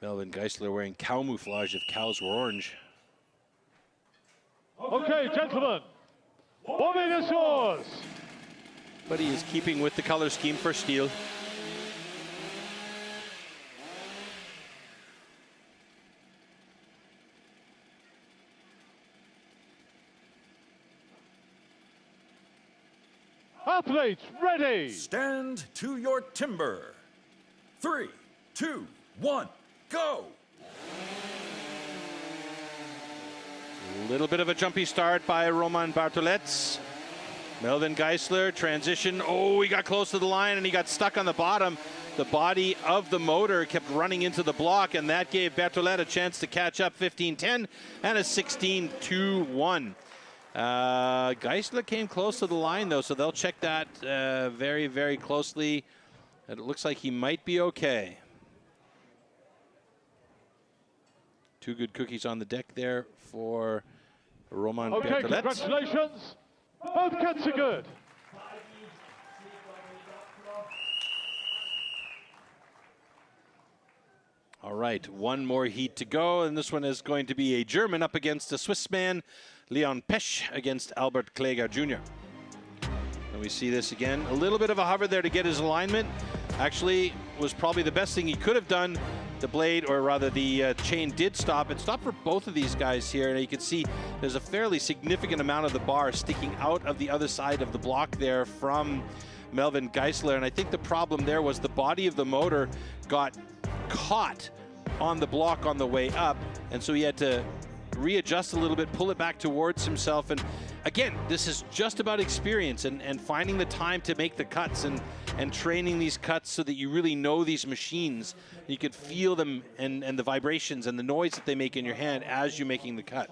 Melvin Geisler wearing camouflage if cows were orange. Okay, gentlemen, warming your swords. But he is keeping with the color scheme for STIHL. Athletes, ready. Stand to your timber. 3, 2, 1, go. A little bit of a jumpy start by Roman Bartholet. Melvin Geisler, transition. Oh, he got close to the line and he got stuck on the bottom. The body of the motor kept running into the block, and that gave Bartholet a chance to catch up. 15-10 and a 16-2-1. Geisler came close to the line though, so they'll check that very, very closely. And it looks like he might be okay. Two good cookies on the deck there for Roman Okay, Bartholet. congratulations. Both cuts are good. All right, one more heat to go, and this one is going to be a German up against a Swiss man, Leon Pesch against Albert Kläger Jr. And we see this again. A little bit of a hover there to get his alignment. Actually, was probably the best thing he could have done. The blade, or rather the chain, did stop. It stopped for both of these guys here, and you can see there's a fairly significant amount of the bar sticking out of the other side of the block there from Melvin Geisler. And I think the problem there was the body of the motor got caught on the block on the way up, and so he had to readjust a little bit, pull it back towards himself. And again, this is just about experience and finding the time to make the cuts and training these cuts so that you really know these machines. You could feel them and the vibrations and the noise that they make in your hand as you're making the cut.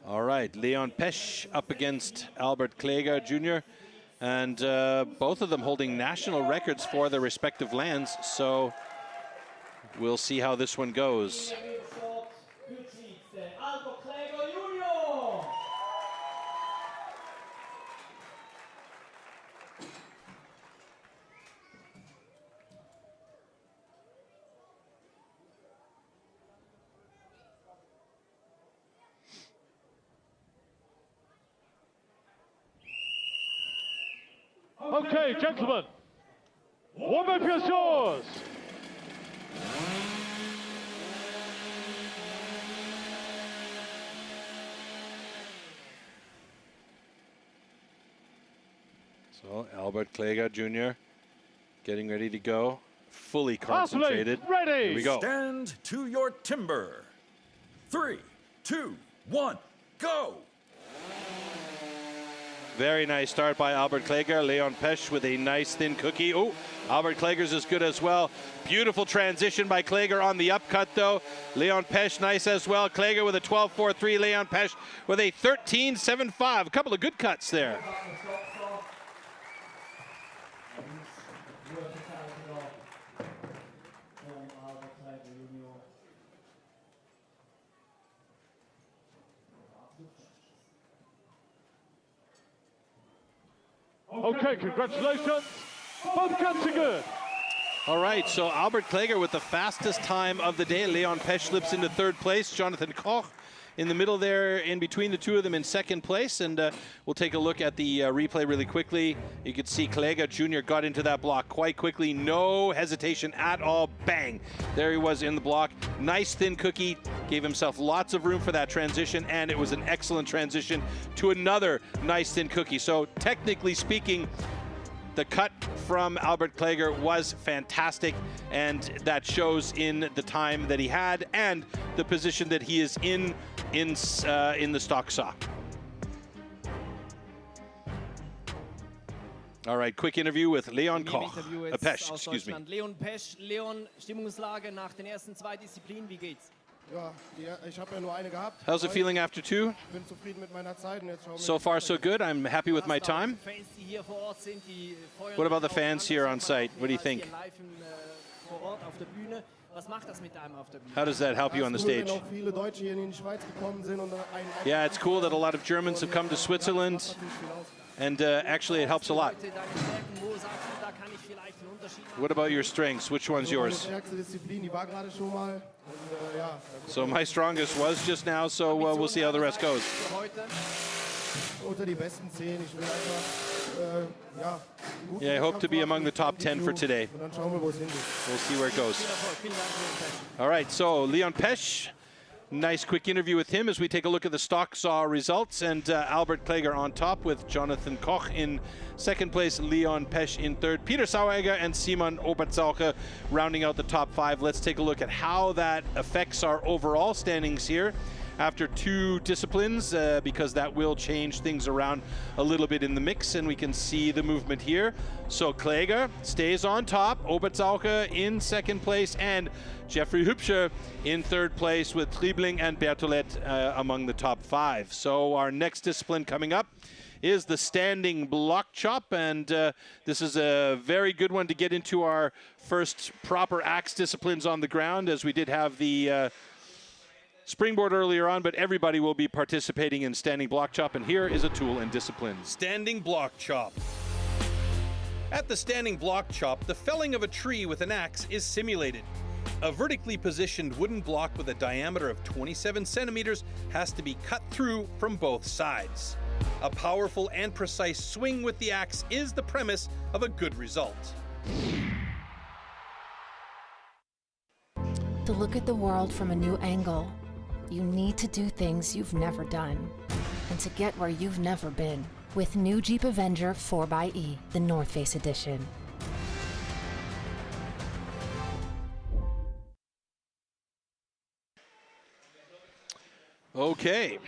All right, Leon Pesch up against Albert Kläger Jr. And both of them holding national records for their respective lands. So we'll see how this one goes. Okay, gentlemen, warm up your shores. So Albert Kläger Jr. getting ready to go, fully concentrated. Ready. Here we go. Stand to your timber. 3, 2, 1, go. Very nice start by Albert Kläger. Leon Pesch with a nice thin cookie. Oh, Albert Kläger's is good as well. Beautiful transition by Kläger on the upcut though. Leon Pesch nice as well. Kläger with a 12.43. Leon Pesch with a 13.75. A couple of good cuts there. Okay, congratulations. Both cuts are good. All right, so Albert Kläger with the fastest time of the day. Leon Pesch slips into third place. Jonathan Koch in the middle there, in between the two of them in second place. And we'll take a look at the replay really quickly. You could see Kläger Jr. got into that block quite quickly. No hesitation at all. Bang. There he was in the block. Nice thin cookie. Gave himself lots of room for that transition, and it was an excellent transition to another nice thin cookie. So technically speaking, the cut from Albert Kläger was fantastic, and that shows in the time that he had and the position that he is in the stock saw. All right, quick interview with Leon Koch. Pesch, excuse me. Leon Pesch, Leon, Stimmungslage nach den ersten 2 Disziplinen, wie geht's? Ja, ich habe ja nur eine gehabt. How's it feeling after 2? Bin zufrieden mit meiner Zeit und jetzt schauen wir. So far, so good. I'm happy with my time. What about the fans here on site? What do you think? How does that help you on the stage? Yeah, it's cool that a lot of Germans have come to Switzerland, and actually it helps a lot. What about your strengths? Which one's yours? So my strongest was just now, so we'll see how the rest goes. Yeah, I hope to be among the top 10 for today. We'll see where it goes. All right, so Leon Pesch. Nice quick interview with him as we take a look at the stock saw results, and Albert Kläger on top with Jonathan Koch in second place, Leon Pesch in third, Peter Sauegger and Simon Obertzauche rounding out the top 5. Let's take a look at how that affects our overall standings here after 2 disciplines, because that will change things around a little bit in the mix, and we can see the movement here. So Kläger stays on top, Obertzauche in second place, and Jeffrey Hübscher in third place with Triebling and Bertolet among the top 5. So our next discipline coming up is the standing block chop, and this is a very good one to get into our first proper axe disciplines on the ground, as we did have the springboard earlier on, but everybody will be participating in standing block chop, and here is a tool and discipline. Standing block chop. At the standing block chop, the felling of a tree with an axe is simulated. A vertically positioned wooden block with a diameter of 27 centimeters has to be cut through from both sides. A powerful and precise swing with the axe is the premise of a good result. To look at the world from a new angle, you need to do things you've never done. And to get where you've never been, with new Jeep Avenger 4xe, the North Face edition. Okay.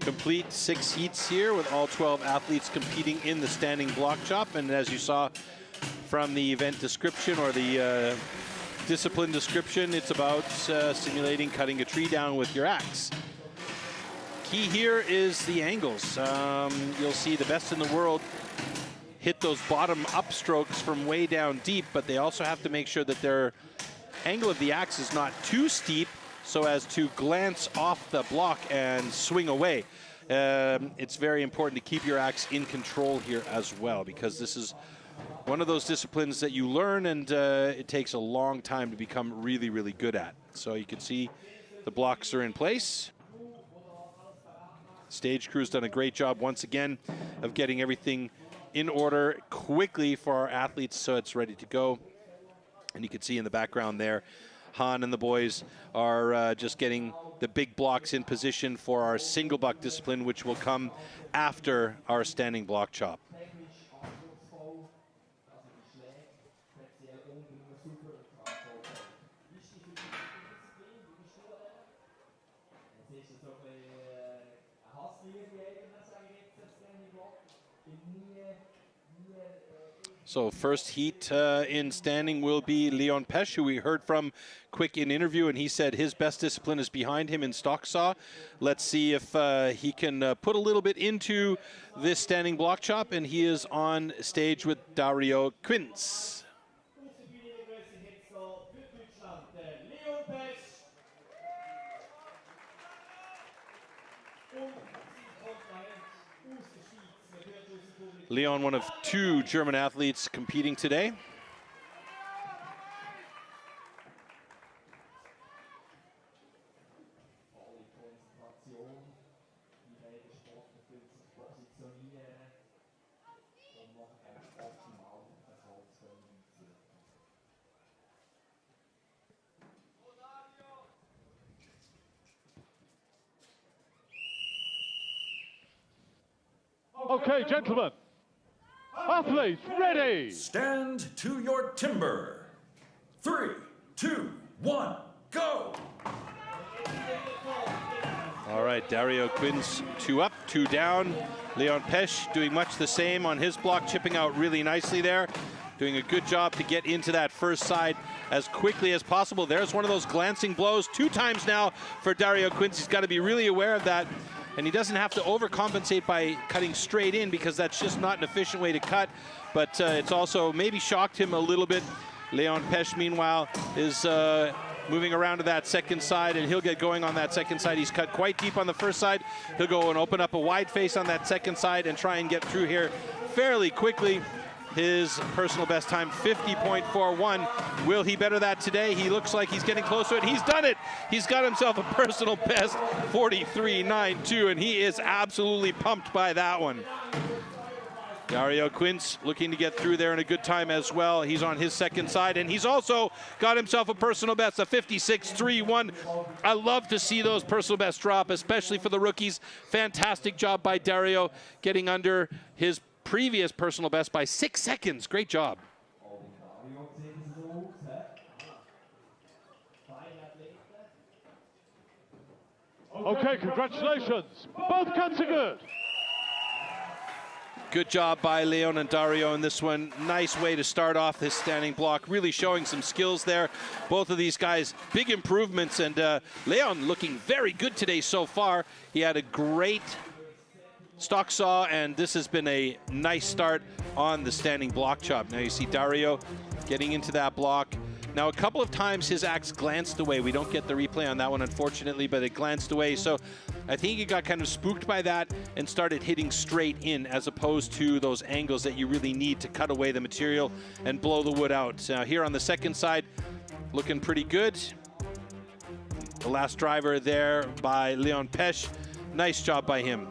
Complete 6 heats here with all 12 athletes competing in the standing block chop. And as you saw from the event description or the discipline description, it's about simulating cutting a tree down with your axe. Key here is the angles. You'll see the best in the world hit those bottom up strokes from way down deep, but they also have to make sure that their angle of the axe is not too steep so as to glance off the block and swing away. It's very important to keep your axe in control here as well, because this is one of those disciplines that you learn and it takes a long time to become really, really good at. So you can see the blocks are in place. Stage crew's done a great job once again of getting everything in order quickly for our athletes so it's ready to go. And you can see in the background there, Han and the boys are just getting the big blocks in position for our single buck discipline, which will come after our standing block chop. So first heat in standing will be Leon Pesch, who we heard from quick in interview, and he said his best discipline is behind him in stock saw. Let's see if he can put a little bit into this standing block chop, and he is on stage with Dario Quinz. Leon, one of 2 German athletes competing today. Okay, gentlemen. Athletes, ready! Stand to your timber. 3, 2, 1, go! All right, Dario Quinz, 2 up, 2 down. Leon Pesch doing much the same on his block, chipping out really nicely there. Doing a good job to get into that first side as quickly as possible. There's one of those glancing blows 2 times now for Dario Quinz. He's got to be really aware of that. And he doesn't have to overcompensate by cutting straight in, because that's just not an efficient way to cut. But it's also maybe shocked him a little bit. Leon Pesch, meanwhile, is moving around to that second side, and he'll get going on that second side. He's cut quite deep on the first side. He'll go and open up a wide face on that second side and try and get through here fairly quickly. His personal best time, 50.41. Will he better that today? He looks like he's getting close to it. He's done it. He's got himself a personal best, 43.92, and he is absolutely pumped by that one. Dario Quinz looking to get through there in a good time as well. He's on his second side, and he's also got himself a personal best, a 56.31. I love to see those personal best drop, especially for the rookies. Fantastic job by Dario, getting under his previous personal best by 6 seconds. Great job. Okay, congratulations. Both cuts are good. Good job by Leon and Dario in this one. Nice way to start off this standing block, really showing some skills there. Both of these guys, big improvements, and Leon looking very good today so far. He had a great stock saw, and this has been a nice start on the standing block chop. Now you see Dario getting into that block. Now a couple of times his axe glanced away. We don't get the replay on that one, unfortunately, but it glanced away. So I think he got kind of spooked by that and started hitting straight in, as opposed to those angles that you really need to cut away the material and blow the wood out. Here on the second side, looking pretty good. The last driver there by Leon Pesch. Nice job by him.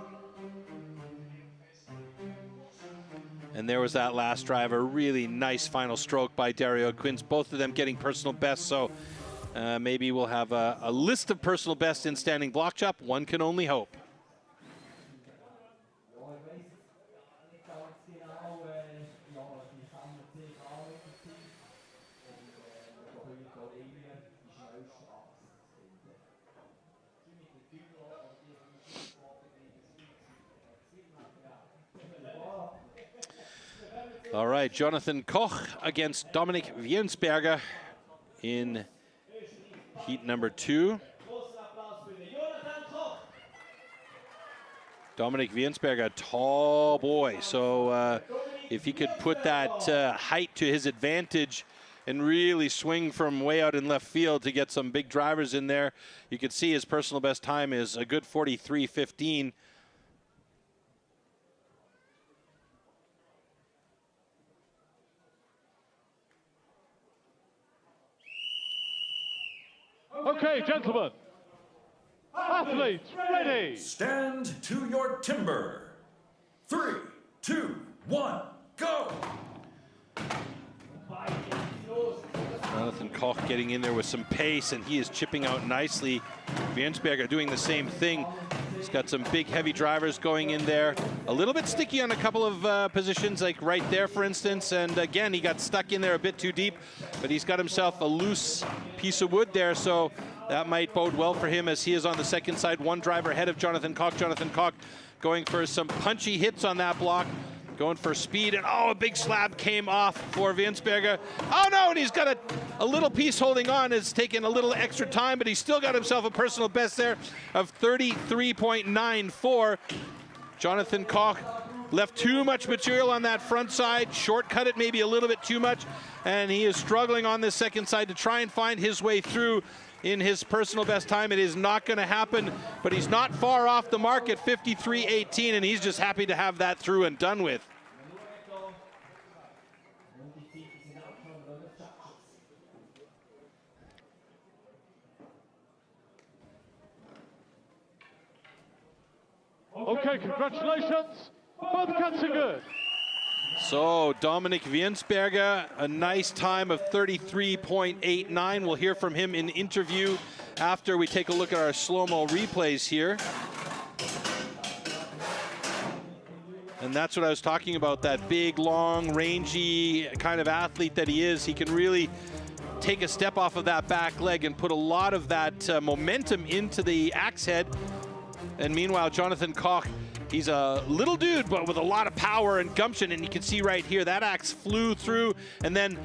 And there was that last driver. Really nice final stroke by Dario Quinz. Both of them getting personal best. So maybe we'll have a list of personal bests in standing block chop. One can only hope. All right, Jonathan Koch against Dominik Wiensberger in heat number 2. Dominik Wiensberger, tall boy, so if he could put that height to his advantage and really swing from way out in left field to get some big drivers in there, you can see his personal best time is a good 43.15. Okay, gentlemen. Athletes, ready. Stand to your timber. 3, 2, 1, go. Jonathan Koch getting in there with some pace, and he is chipping out nicely. Wiensberger doing the same thing. He's got some big, heavy drivers going in there. A little bit sticky on a couple of positions, like right there, for instance. And again, he got stuck in there a bit too deep, but he's got himself a loose piece of wood there, so that might bode well for him as he is on the second side. One driver ahead of Jonathan Koch. Jonathan Koch going for some punchy hits on that block, going for speed, and oh, a big slab came off for Wiensberger. Oh no, and he's got a little piece holding on. It's taken a little extra time, but he's still got himself a personal best there of 33.94. Jonathan Koch left too much material on that front side, shortcut it maybe a little bit too much, and he is struggling on this second side to try and find his way through in his personal best time. It is not going to happen, but he's not far off the mark at 53.18, and he's just happy to have that through and done with. Okay, congratulations. Both cuts are good. So Dominik Wiensberger, a nice time of 33.89. We'll hear from him in interview after we take a look at our slow-mo replays here. And that's what I was talking about, that big, long, rangy kind of athlete that he is. He can really take a step off of that back leg and put a lot of that momentum into the axe head. And meanwhile, Jonathan Koch, he's a little dude, but with a lot of power and gumption, and you can see right here, that axe flew through, and then,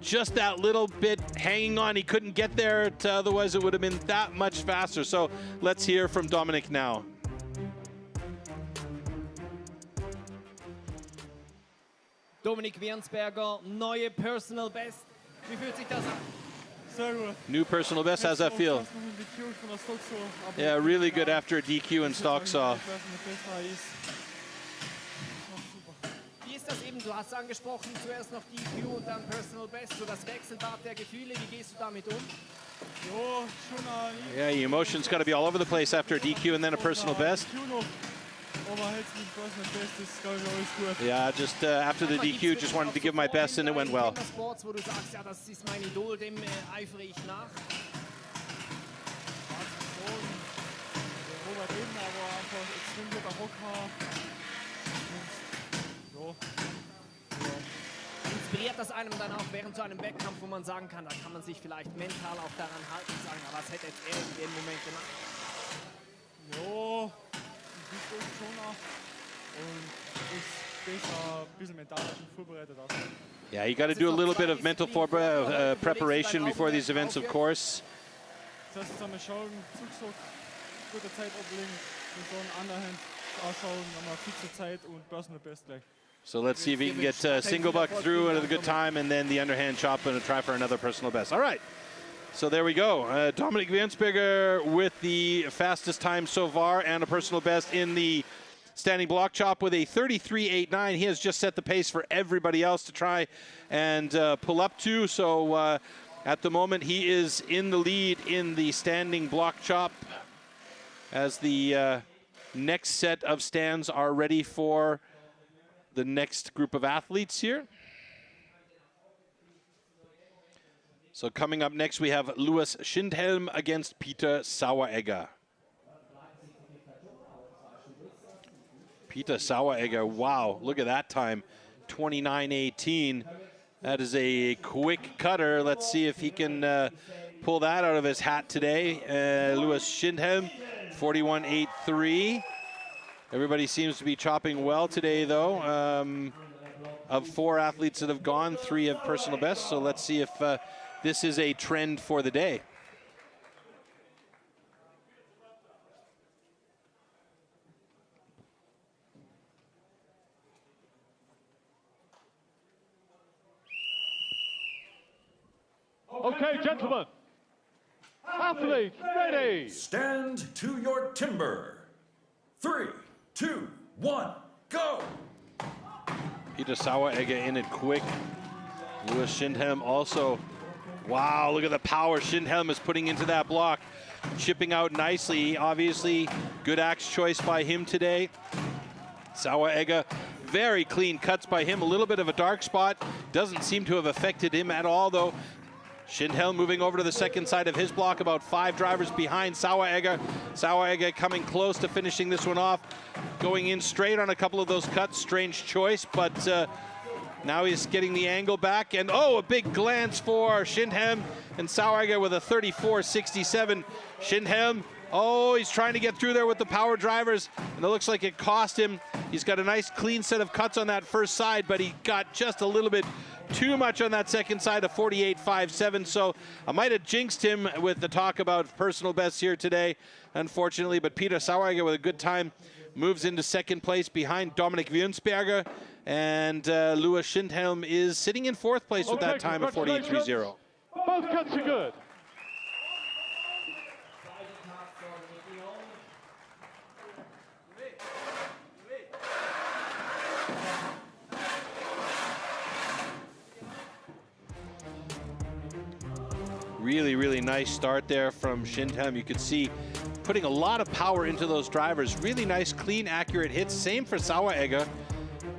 just that little bit hanging on, he couldn't get there, otherwise it would have been that much faster. So let's hear from Dominik now. Dominik Wiensberger, neue Personal Best. Wie fühlt sich das an? Sehr gut. New personal best, how's that feel? Yeah, really good after a DQ and stock saw. Wie ist das eben, du hast angesprochen, zuerst noch DQ und dann Personal Best, so das Wechselbad der Gefühle, wie gehst du damit um? Yeah, your emotions got to be all over the place after a DQ and then a personal best. Yeah, just after the DQ, just wanted to give my best, and it went well. Wo du sagst, ja, das ist mein Idol, dem eifere ich nach. Inspiriert das einem dann auch während so einem Wettkampf, wo man sagen kann, da kann man sich vielleicht mental auch daran halten und sagen, aber was hätte jetzt er in dem Moment gemacht? Ja, das ist schon auch. Und ist besser ein bisschen mental vorbereitet aus. Yeah, you got to do a little bit of mental preparation before these events, of course. Das heißt, jetzt einmal schauen, Zugzug, gute Zeit ablegen und so ein Underhand ausschauen, nochmal fixe Zeit und Personal Best gleich. So let's see if he can get single buck through at a good time, and then the underhand chop and a try for another personal best. All right. So there we go. Dominik Wiensberger with the fastest time so far and a personal best in the standing block chop with a 33.89. He has just set the pace for everybody else to try and pull up to. So at the moment, he is in the lead in the standing block chop as the next set of stands are ready for the next group of athletes here. So coming up next, we have Louis Schindhelm against Peter Saueregger. Peter Saueregger, wow, look at that time, 29.18. That is a quick cutter. Let's see if he can pull that out of his hat today. Louis Schindhelm, 41.83. Everybody seems to be chopping well today, though. of 4 athletes that have gone, 3 have personal best. So let's see if this is a trend for the day. Okay, gentlemen. Athletes, ready. Stand to your timber. 3, 2, 1, go. Peter Saueregger in it quick. Louis Schindhelm also. Wow, look at the power Schindhelm is putting into that block. Chipping out nicely. Obviously, good axe choice by him today. Saueregger, very clean cuts by him. A little bit of a dark spot. Doesn't seem to have affected him at all, though. Schindhelm moving over to the second side of his block, about 5 drivers behind Saueregger. Saueregger coming close to finishing this one off. Going in straight on a couple of those cuts. Strange choice, but now he's getting the angle back. And oh, a big glance for Schindhelm, and Saueregger with a 34.67. Schindhelm, oh, he's trying to get through there with the power drivers, and it looks like it cost him. He's got a nice clean set of cuts on that first side, but he got just a little bit too much on that second side of 48.57. So I might have jinxed him with the talk about personal bests here today, unfortunately. But Peter Saueregger with a good time moves into second place behind Dominik Wiernsberger. And Louis Schindhelm is sitting in 4th place with that time of 48.30. Both cuts are good. Really, really nice start there from Schindhelm. You could see putting a lot of power into those drivers. Really nice, clean, accurate hits. Same for Saueregger.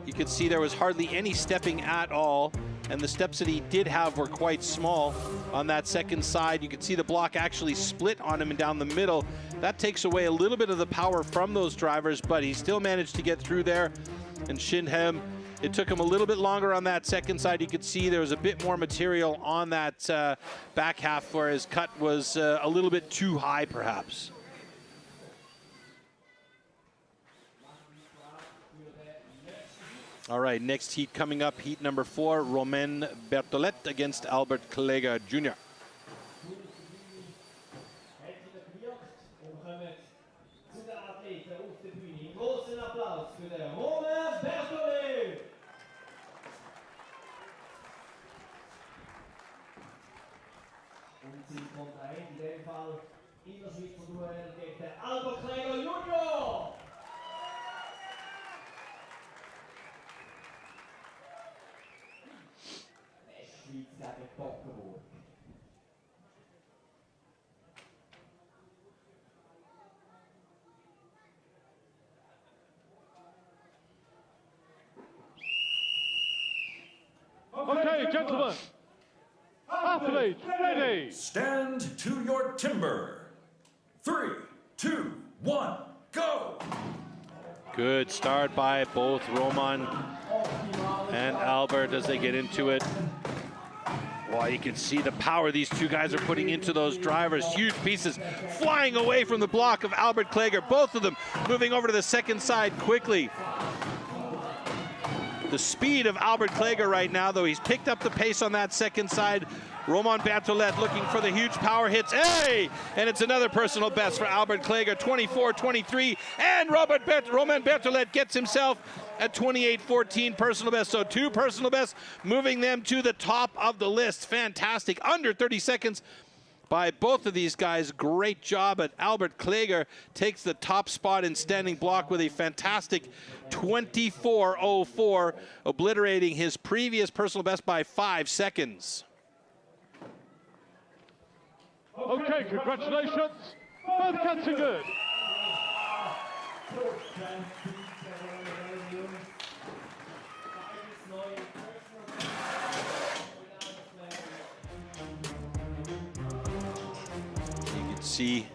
You could see there was hardly any stepping at all, and the steps that he did have were quite small on that second side. You could see the block actually split on him and down the middle. That takes away a little bit of the power from those drivers, but he still managed to get through there. And Schindhelm, it took him a little bit longer on that second side. You could see there was a bit more material on that back half where his cut was a little bit too high, perhaps. All right, next heat coming up, heat number 4, Romain Berthollet against Albert Kläger Jr. Sein Kontrahent in dem Fall in der Schweizer Duell gegen den Albert Kläger Junior. Westschweiz gegen Bockenburg. Okay, gentlemen. Athletes, ready. Stand to your timber. 3, 2, 1, go. Good start by both Roman and Albert as they get into it. Wow, you can see the power these two guys are putting into those drivers. Huge pieces flying away from the block of Albert Kläger. Both of them moving over to the second side quickly. The speed of Albert Kläger right now, though, he's picked up the pace on that second side. Romain Berthollet looking for the huge power hits. Hey! And it's another personal best for Albert Kläger, 24.23. And Romain Berthollet gets himself at 28.14 personal best. So 2 personal bests, moving them to the top of the list. Fantastic. Under 30 seconds by both of these guys. Great job. But Albert Kläger takes the top spot in standing block with a fantastic 24.04, obliterating his previous personal best by 5 seconds. Okay, congratulations. Both cuts are good. You can see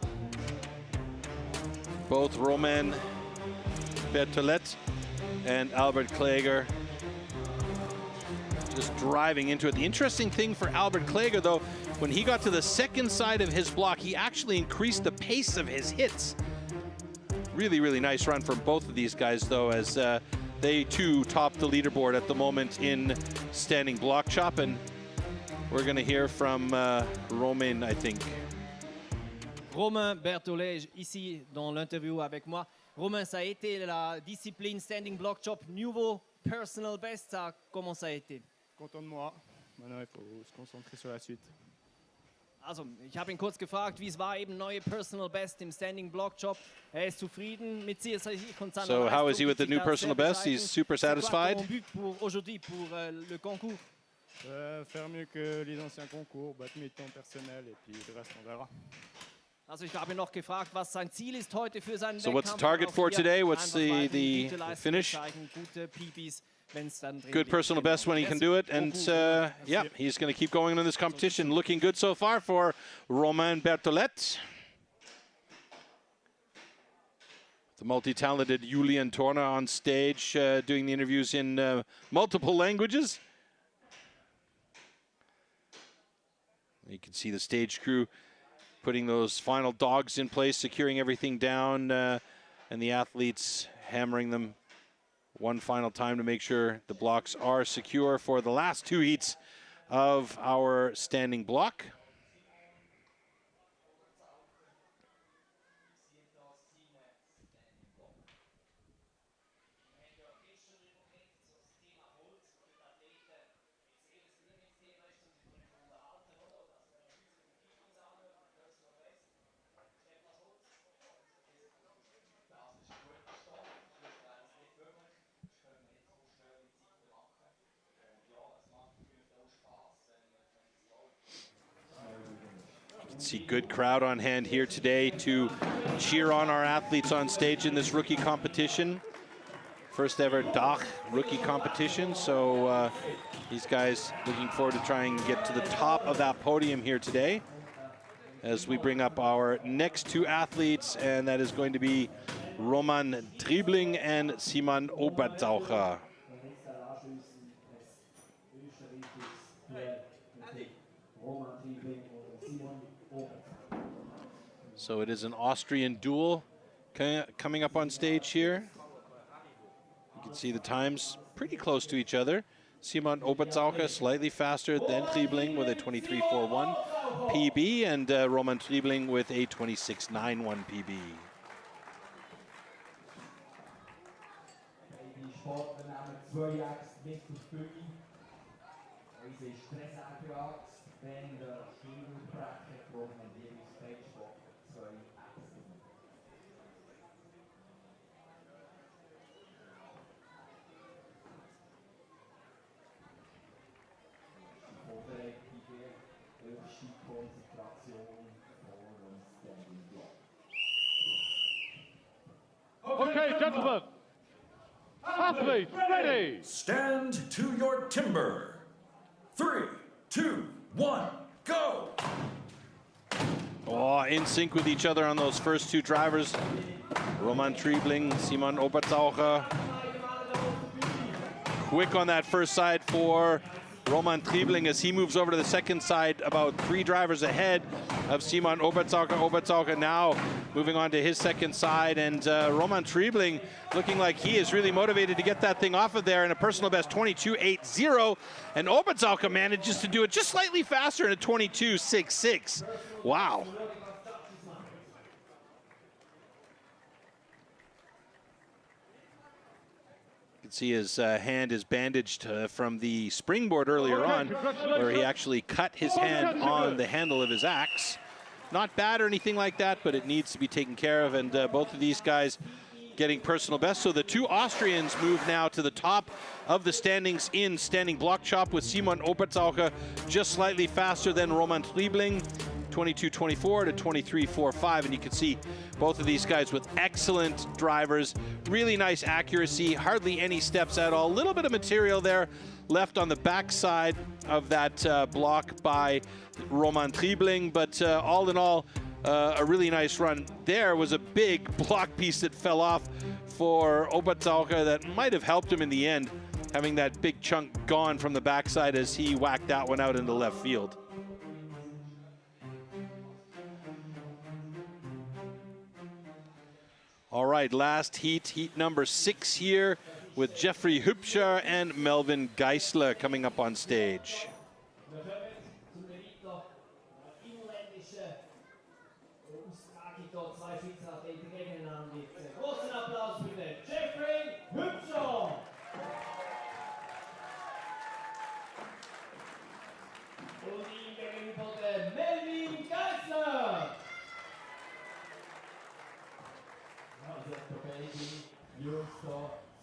both Romain Berthollet and Albert Kläger just driving into it. The interesting thing for Albert Kläger, though, when he got to the second side of his block, he actually increased the pace of his hits. Really, really nice run from both of these guys, though, as They too top the leaderboard at the moment in standing block chop, and we're going to hear from Romain, I think. Romain Berthollet ici dans l'interview avec moi. Romain, ça a été la discipline standing block chop, nouveau personal best, ça, comment ça a été? Content de moi. Maintenant, il faut se concentrer sur la suite. Also, ich habe ihn kurz gefragt, wie es war, eben neue personal best im standing block chop. Er ist zufrieden mit sich und seiner So how is he with the new Leistung, personal best? He's super satisfied. C'est quoi ton but pour aujourd'hui, pour le concours? Faire mieux que les anciens concours, battre mes temps personnels et puis le reste on verra. Also ich habe ihn noch gefragt, was sein Ziel ist heute für seinen So what's the Wettkampf. target for today? What's the Gute Leistung finish? zeigen, gute PBs, wenn's dann drin Good liegt. personal best when he can do it, and yeah, he's going to keep going in this competition. Looking good so far for Romain Berthollet. The multi-talented Julian Torna on stage, doing the interviews in multiple languages. You can see the stage crew putting those final dogs in place, securing everything down, and the athletes hammering them one final time to make sure the blocks are secure for the last two heats of our standing block. See good crowd on hand here today to cheer on our athletes on stage in this rookie competition. First ever DACH Rookie competition, so these guys looking forward to trying to get to the top of that podium here today as we bring up our next two athletes, and that is going to be Roman Triebling and Simon Obertaucher. So it is an Austrian duel coming up on stage here. You can see the times pretty close to each other. Simon Obertaucher slightly faster than Triebling with a 23.41 PB, and Roman Triebling with a 26.91 PB. Okay, gentlemen. Athletes, ready. Stand to your timber. 3, 2, 1, go. Oh, in sync with each other on those first two drivers. Roman Triebling, Simon Obertaucher. Quick on that first side for Roman Triebling as he moves over to the second side, about 3 drivers ahead of Simon Obertaucher. Obertaucher now moving on to his second side, and Roman Triebling looking like he is really motivated to get that thing off of there in a personal best 22.80, and Obertaucher manages to do it just slightly faster in a 22.66. Wow. You can see his hand is bandaged from the springboard earlier on, where he actually cut his hand on the handle of his axe. Not bad or anything like that, but it needs to be taken care of, and both of these guys getting personal best. So the two Austrians move now to the top of the standings in standing block chop, with Simon Obertaucher just slightly faster than Roman Triebling, 22.24 to 23.45, and you can see both of these guys with excellent drivers, really nice accuracy, hardly any steps at all. A little bit of material there left on the backside of that block by Roman Triebling, but all in all, a really nice run. There was a big block piece that fell off for Obertaucher that might have helped him in the end, having that big chunk gone from the backside as he whacked that one out into left field. All right, last heat, heat number 6 here with Jeffrey Hübscher and Melvin Geisler coming up on stage.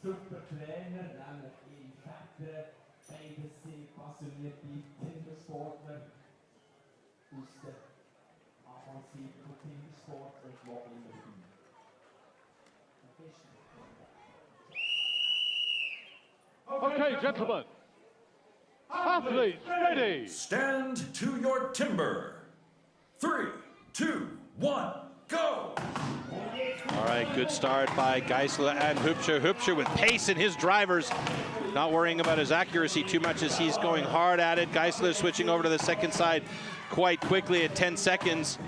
Super Trainer, nämlich in Fettern, beides sind passionierte Timbersportler aus der avancierten Timbersport und wo immer hin. Okay, gentlemen. Athletes, ready. Stand to your timber. 3, 2, 1, go! All right, good start by Geisler and Hübscher. Hübscher with pace in his drivers, not worrying about his accuracy too much as he's going hard at it. Geisler switching over to the second side quite quickly at 10 seconds.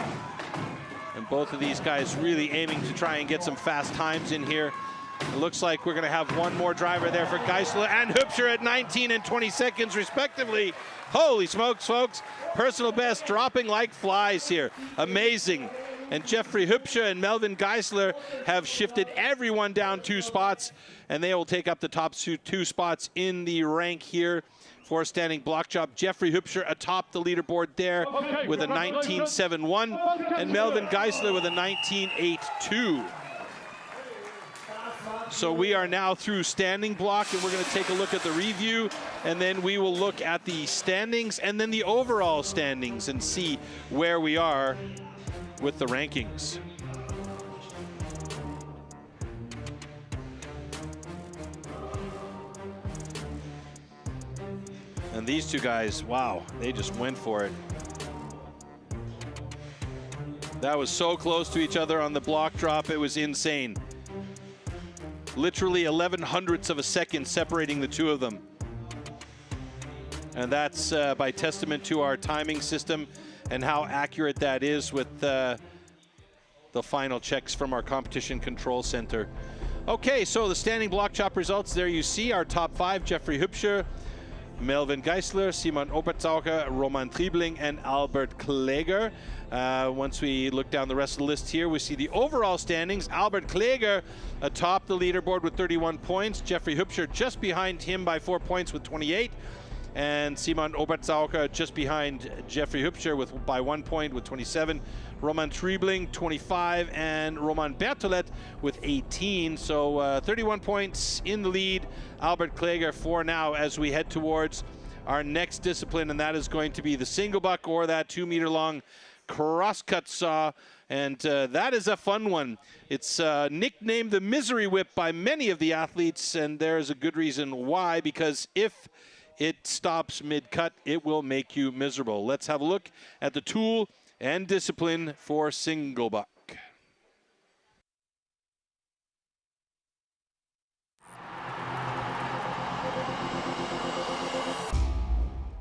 And both of these guys really aiming to try and get some fast times in here. It looks like we're going to have one more driver there for Geisler and Hübscher at 19 and 20 seconds respectively. Holy smokes, folks. Personal best dropping like flies here. Amazing. And Jeffrey Hübscher and Melvin Geisler have shifted everyone down 2 spots, and they will take up the top 2 spots in the rank here for standing block chop. Jeffrey Hübscher atop the leaderboard there with a 19.71, and Melvin Geisler with a 19.82. So we are now through standing block, and we're going to take a look at the review, and then we will look at the standings and then the overall standings and see where we are with the rankings. And these two guys, wow, they just went for it. That was so close to each other on the block drop, it was insane. Literally 11/100ths of a second separating the two of them. And that's by testament to our timing system and how accurate that is with the final checks from our competition control center. Okay, so the standing block chop results, there you see our top 5, Jeffrey Hübscher, Melvin Geisler, Simon Obertzaucher, Roman Triebling, and Albert Kläger. Once we look down the rest of the list here, we see the overall standings. Albert Kläger atop the leaderboard with 31 points. Jeffrey Hübscher just behind him by 4 points with 28. And Simon Obertzaucher just behind Jeffrey Hübscher by 1 point with 27. Roman Triebling 25 and Roman Bertolet with 18. So 31 points in the lead. Albert Kläger for now as we head towards our next discipline, and that is going to be the single buck or that 2-meter long crosscut saw. And that is a fun one. It's nicknamed the Misery Whip by many of the athletes, and there's a good reason why, because if it stops mid-cut, it will make you miserable. Let's have a look at the tool and discipline for single buck.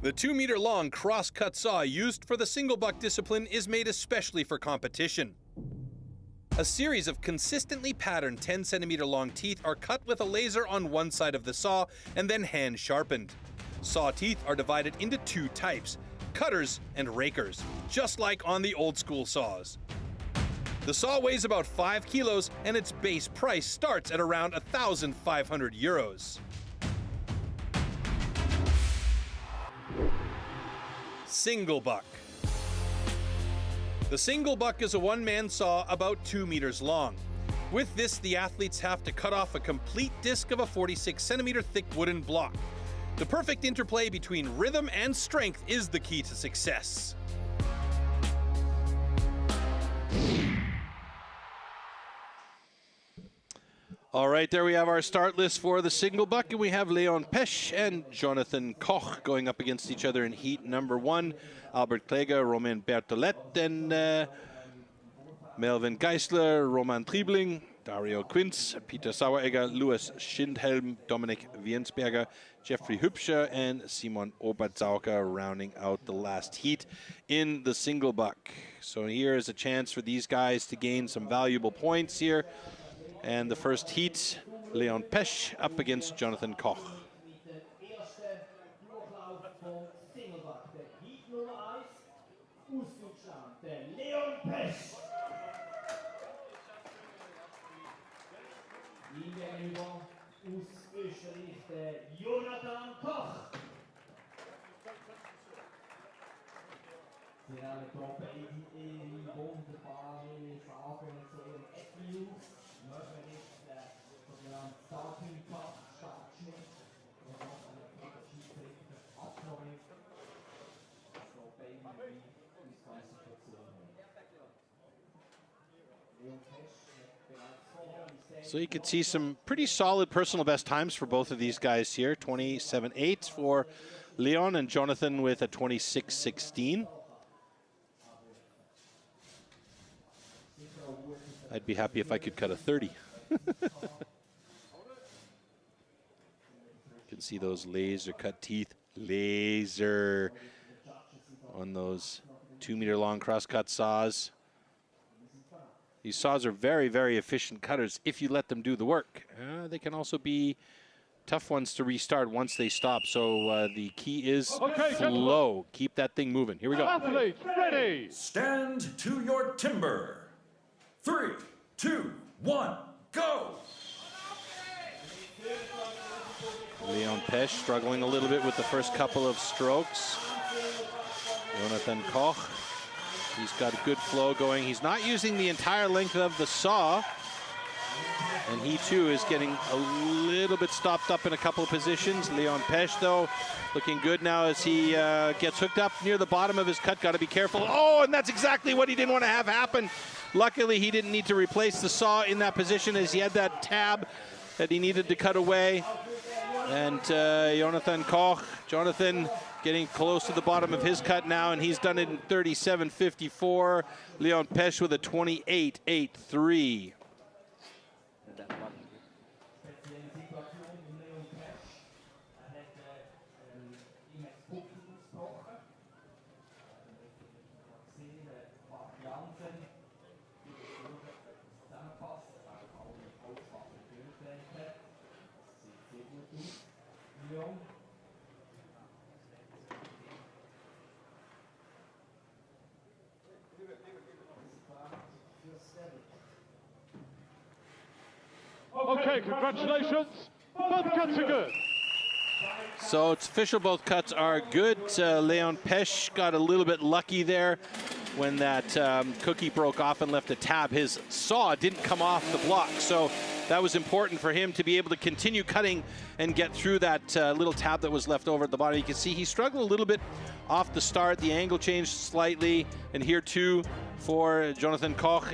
The 2-meter long cross-cut saw used for the single buck discipline is made especially for competition. A series of consistently patterned 10-centimeter long teeth are cut with a laser on one side of the saw and then hand sharpened. Saw teeth are divided into 2 types, cutters and rakers, just like on the old school saws. The saw weighs about 5 kilos and its base price starts at around 1,500 euros. Single buck. The single buck is a one-man saw about 2 meters long. With this, the athletes have to cut off a complete disc of a 46-centimeter thick wooden block. The perfect interplay between rhythm and strength is the key to success. All right, there we have our start list for the single buck, and we have Leon Pesch and Jonathan Koch going up against each other in heat number 1. Albert Kläger, Romain Bertolet, and Melvin Geisler, Roman Triebling, Dario Quinz, Peter Saueregger, Louis Schindhelm, Dominik Wiensberger, Jeffrey Hübscher, and Simon Obertzaucher rounding out the last heat in the single buck. So here is a chance for these guys to gain some valuable points here. And the first heat Leon Pesch up against Jonathan Koch. Ihm gegenüber aus Österreich der Jonathan Koch. Sie haben hier beide wunderbare Farben zu ihrem Attributes. Möchten ist der sogenannte Starting Cut, Startschnitt. Und noch eine Schiedsrichter abgenommen. So beide die Ausgangssituation haben. Leon Pesch bereits vorher. So you can see some pretty solid personal best times for both of these guys here. 27.8 for Leon and Jonathan with a 26.16. I'd be happy if I could cut a 30. You can see those laser cut teeth. Laser on those 2-meter long crosscut saws. These saws are very, very efficient cutters if you let them do the work. They can also be tough ones to restart once they stop. So the key is flow. Keep that thing moving. Here we go. Athletes, ready. Stand to your timber. 3, 2, 1, go! Leon Pesch struggling a little bit with the first couple of strokes. Jonathan Koch, he's got a good flow going. He's not using the entire length of the saw. And he too is getting a little bit stopped up in a couple of positions. Leon Pesch though, looking good now as he gets hooked up near the bottom of his cut. Got to be careful. Oh, and that's exactly what he didn't want to have happen. Luckily, he didn't need to replace the saw in that position as he had that tab that he needed to cut away. And Jonathan Koch, Jonathan getting close to the bottom of his cut now, and he's done it in 37.54. Leon Pesch with a 28.83. Okay, congratulations. Both cuts are good. So it's official, both cuts are good. Leon Pesch got a little bit lucky there when that cookie broke off and left a tab. His saw didn't come off the block, so that was important for him to be able to continue cutting and get through that little tab that was left over at the bottom. You can see he struggled a little bit off the start. The angle changed slightly, and here too for Jonathan Koch,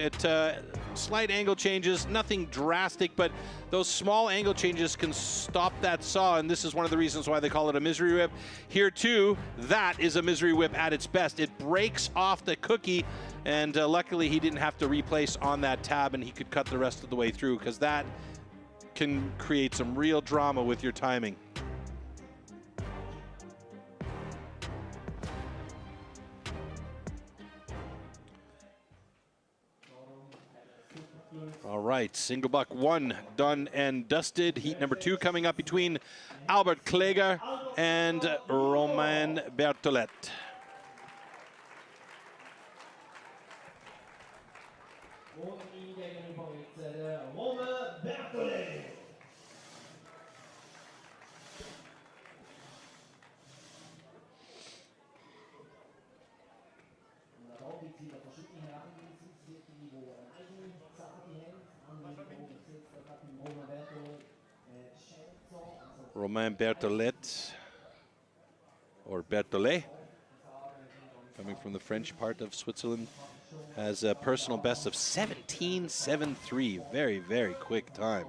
slight angle changes, nothing drastic, but those small angle changes can stop that saw, and this is one of the reasons why they call it a misery whip. Here too, that is a misery whip at its best. It breaks off the cookie, and luckily he didn't have to replace on that tab, and he could cut the rest of the way through, because that can create some real drama with your timing. All right, single buck one done and dusted. Heat number 2 coming up between Albert Kläger and Romain Berthollet. Romain Berthollet, or Berthollet, coming from the French part of Switzerland, has a personal best of 17.73. Very, very quick time.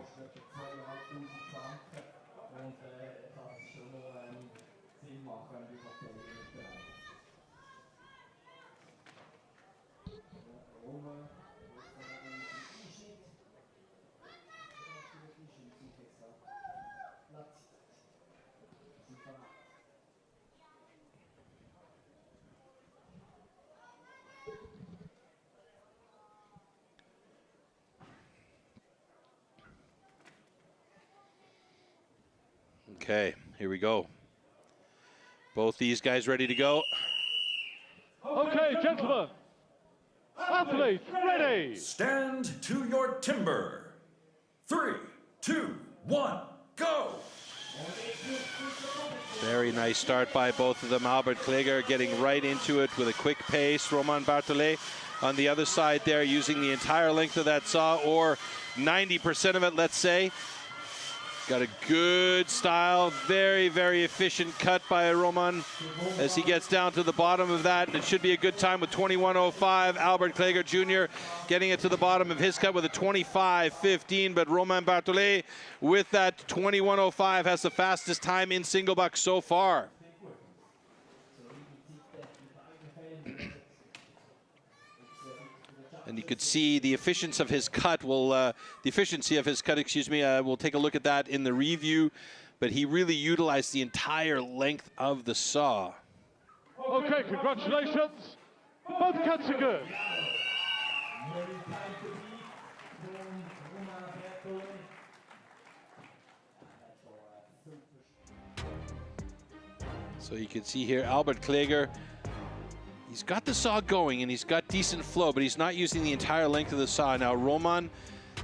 Okay, here we go. Both these guys ready to go. Okay, gentlemen. Athletes, ready. Stand to your timber. 3, 2, 1, go. Very nice start by both of them. Albert Kleger getting right into it with a quick pace. Roman Barthollet on the other side there, using the entire length of that saw, or 90% of it, let's say. Got a good style, very, very efficient cut by Roman as he gets down to the bottom of that. It should be a good time with 21.05. Albert Kleger Jr. getting it to the bottom of his cut with a 25.15, but Roman Barthollet with that 21.05 has the fastest time in single buck so far. And you could see the efficiency of his cut will, we'll take a look at that in the review. But he really utilized the entire length of the saw. Okay, congratulations. Both cuts are good. So you can see here, Albert Kleger, he's got the saw going and he's got decent flow, but he's not using the entire length of the saw. Now Roman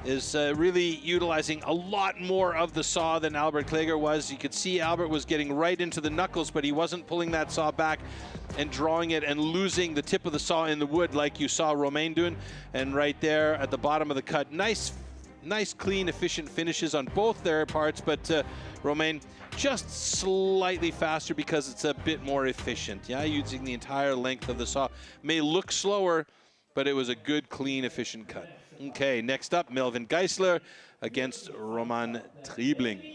is really utilizing a lot more of the saw than Albert Kleger was. You could see Albert was getting right into the knuckles, but he wasn't pulling that saw back and drawing it and losing the tip of the saw in the wood like you saw Romain doing. And right there at the bottom of the cut, nice, clean, efficient finishes on both their parts, but Romain just slightly faster because it's a bit more efficient. Yeah, using the entire length of the saw. May look slower, but it was a good, clean, efficient cut. Okay, next up, Melvin Geisler against Roman Triebling.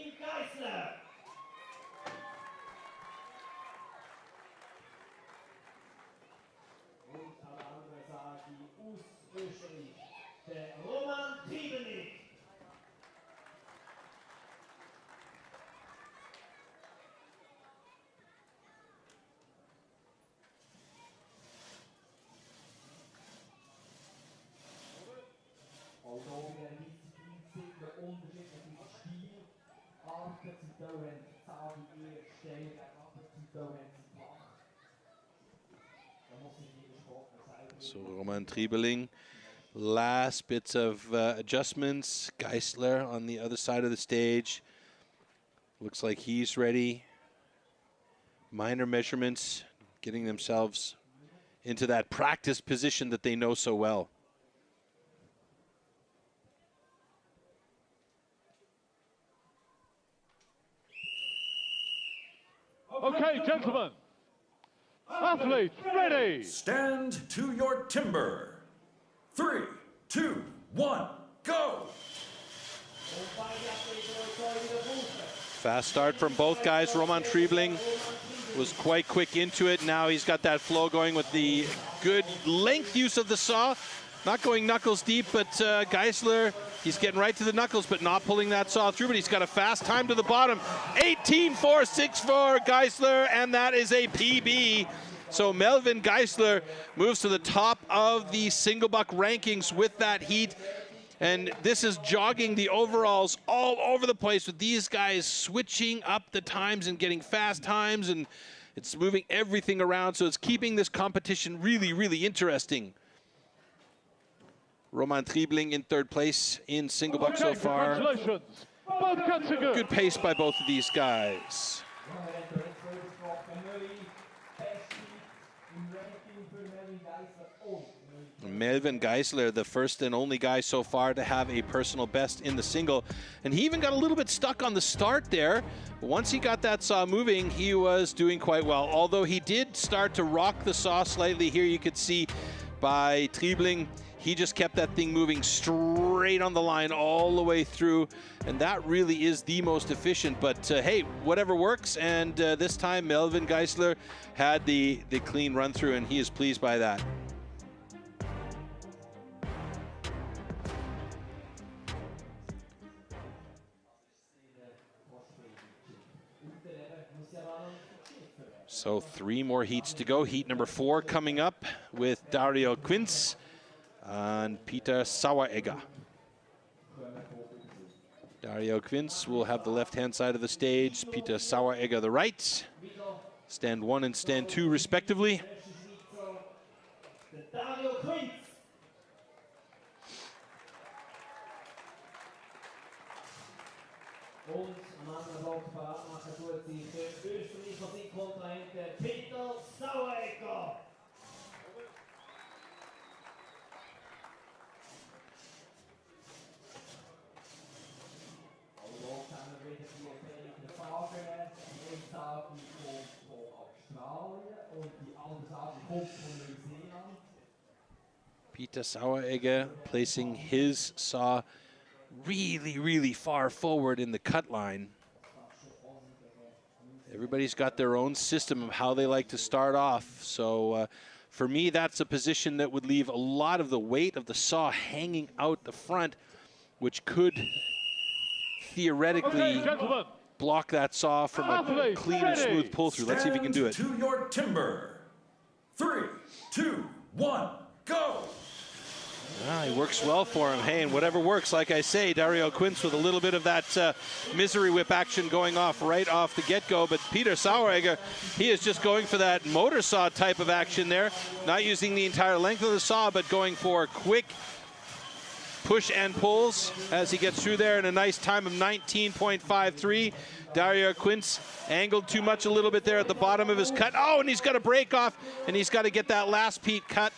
So Roman Triebling, last bits of adjustments. Geisler on the other side of the stage. Looks like he's ready. Minor measurements, getting themselves into that practice position that they know so well. Okay, gentlemen. Athletes, ready. Stand to your timber. 3, 2, 1, go. Fast start from both guys. Roman Triebling was quite quick into it. Now he's got that flow going with the good length use of the saw. Not going knuckles deep, but Geisler, he's getting right to the knuckles, but not pulling that saw through. But he's got a fast time to the bottom. 18.464 Geisler, and that is a PB. So Melvin Geisler moves to the top of the single buck rankings with that heat. And this is jogging the overalls all over the place with these guys switching up the times and getting fast times, and it's moving everything around. So it's keeping this competition really, really interesting. Roman Triebling in third place in single buck so far. Congratulations. Both cuts are good. Good pace by both of these guys. Melvin Geisler, the first and only guy so far to have a personal best in the single. And he even got a little bit stuck on the start there. Once he got that saw moving, he was doing quite well. Although he did start to rock the saw slightly here, you could see by Triebling. He just kept that thing moving straight on the line all the way through, and that really is the most efficient. But hey, whatever works, and this time Melvin Geisler had the clean run through, and he is pleased by that. So 3 more heats to go. Heat number 4 coming up with Dario Quince and Peter Saueregger. Dario Quince will have the left-hand side of the stage. Peter Saueregger the right. Stand 1 and stand 2 respectively. Dario Quince. Und am anderen Block parat machen tut sich der Österreicher sein Kontrahent Peter Saueregger. Auch zusammen wieder die Farben. Die Seite kommt von Australien und die andere Seite kommt von Neuseeland. Peter Saueregger placing his saw really far forward in the cut line. Everybody's got their own system of how they like to start off. So for me, that's a position that would leave a lot of the weight of the saw hanging out the front, which could theoretically block that saw from a clean and smooth pull through. Let's see if he can do it. To your timber. 3, 2, 1, go. He works well for him. Hey, and whatever works, like I say, Dario Quince with a little bit of that misery whip action going off right off the get-go. But Peter Saueregger, he is just going for that motor saw type of action there, not using the entire length of the saw, but going for quick push and pulls as he gets through there in a nice time of 19.53. Dario Quince angled too much a little bit there at the bottom of his cut. Oh, and he's got to break off, and he's got to get that last peak cut.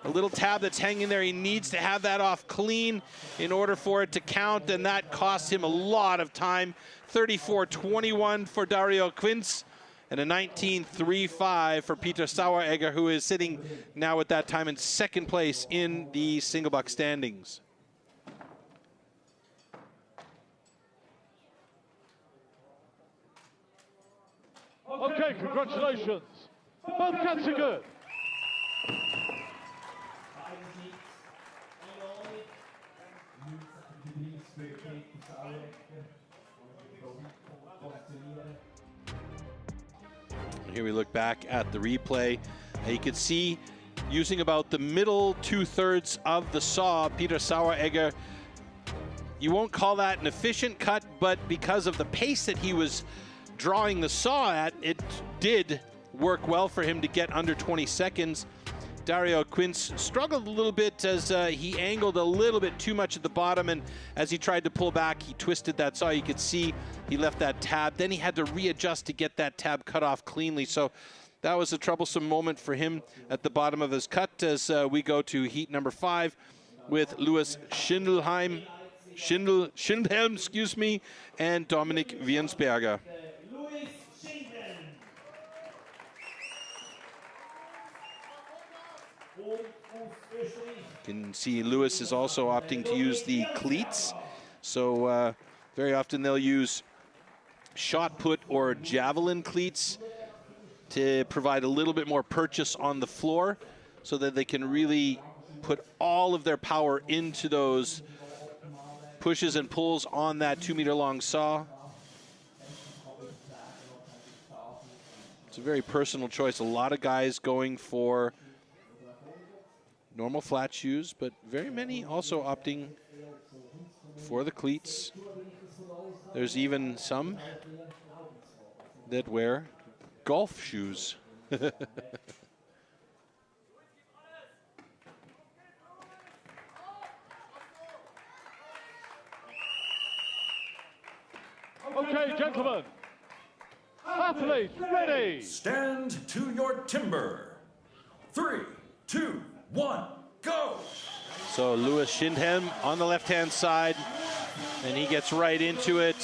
A little tab that's hanging there, he needs to have that off clean in order for it to count, and that cost him a lot of time. 34.21 for Dario Quince, and a 19.35 for Peter Saueregger, who is sitting now at that time in second place in the single buck standings. Okay, congratulations. Both cats are good. Here we look back at the replay. You can see using about the middle 2/3 of the saw, Peter Saueregger, you won't call that an efficient cut, but because of the pace that he was drawing the saw at, it did work well for him to get under 20 seconds. Dario Quince struggled a little bit as he angled a little bit too much at the bottom, and as he tried to pull back, he twisted that saw. You could see he left that tab. Then he had to readjust to get that tab cut off cleanly. So that was a troublesome moment for him at the bottom of his cut as we go to heat number 5 with Louis Schindelhelm, excuse me, and Dominik Wiensberger. You can see Lewis is also opting to use the cleats. So very often they'll use shot put or javelin cleats to provide a little bit more purchase on the floor so that they can really put all of their power into those pushes and pulls on that 2-meter long saw. It's a very personal choice. A lot of guys going for normal flat shoes, but very many also opting for the cleats. There's even some that wear golf shoes. Okay, gentlemen. Athletes, ready. Stand to your timber. 3, 2, 1, go! So Louis Schindelhelm on the left-hand side, and he gets right into it.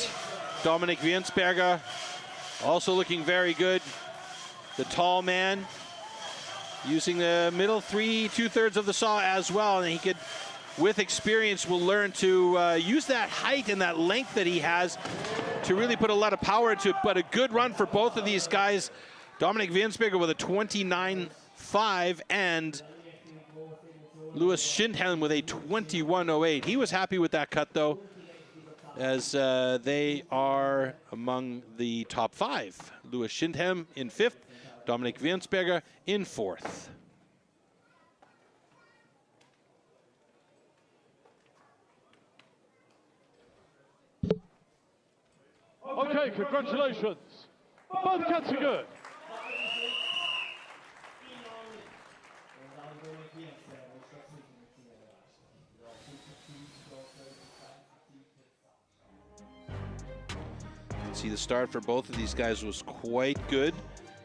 Dominik Wiensberger also looking very good. The tall man using the middle 2/3 of the saw as well, and he could, with experience, will learn to use that height and that length that he has to really put a lot of power into it. But a good run for both of these guys. Dominik Wiensberger with a 29.5 and Louis Schindelhelm with a 21.08. He was happy with that cut, though, as they are among the top 5. Louis Schindelhelm in 5th, Dominik Wiensberger in 4th. Okay, congratulations. Both cats are good. See, the start for both of these guys was quite good.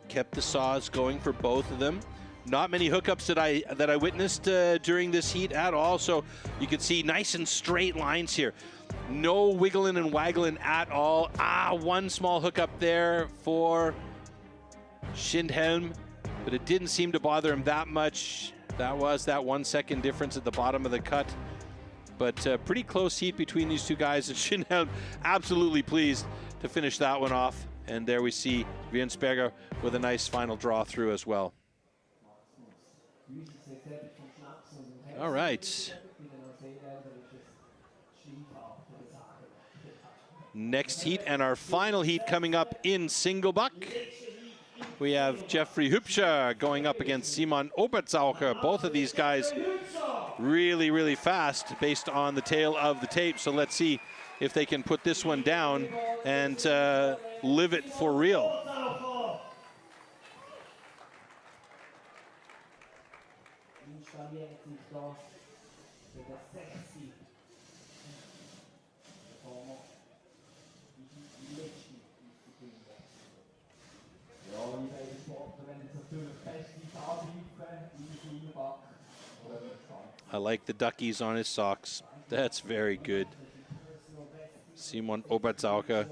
Kept the saws going for both of them. Not many hookups that I witnessed during this heat at all. So you can see nice and straight lines here. No wiggling and waggling at all. One small hookup there for Schindhelm, but it didn't seem to bother him that much. That was that 1 second difference at the bottom of the cut. But pretty close heat between these two guys, and Schindhelm absolutely pleased to finish that one off. And there we see Wiensberger with a nice final draw through as well. All right. Next heat and our final heat coming up in single buck. We have Jeffrey Hübscher going up against Simon Obertzaucher. Both of these guys really, really fast based on the tail of the tape. So let's see if they can put this one down and live it for real. I like the duckies on his socks. That's very good. Simon Obertzaucher.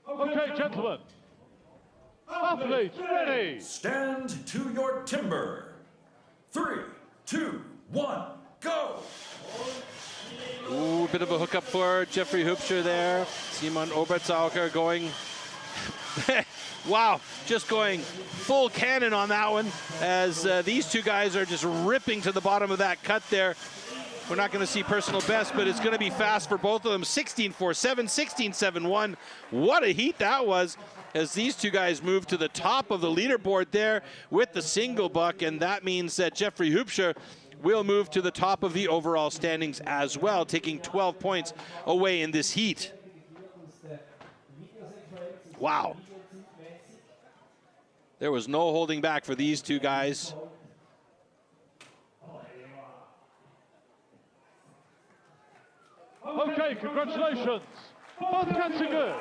Okay, gentlemen. Athletes, ready. Stand to your timber. 3, 2, 1, go. Ooh, a bit of a hookup for Jeffrey Hübscher there. Simon Obertzaucher going, wow, just going full cannon on that one as these two guys are just ripping to the bottom of that cut there. We're not going to see personal best, but it's going to be fast for both of them. 16-4-7, 16-7-1. What a heat that was as these two guys move to the top of the leaderboard there with the single buck, and that means that Jeffrey Hübscher will move to the top of the overall standings as well, taking 12 points away in this heat. Wow. There was no holding back for these two guys. Okay, congratulations. Both cats are good.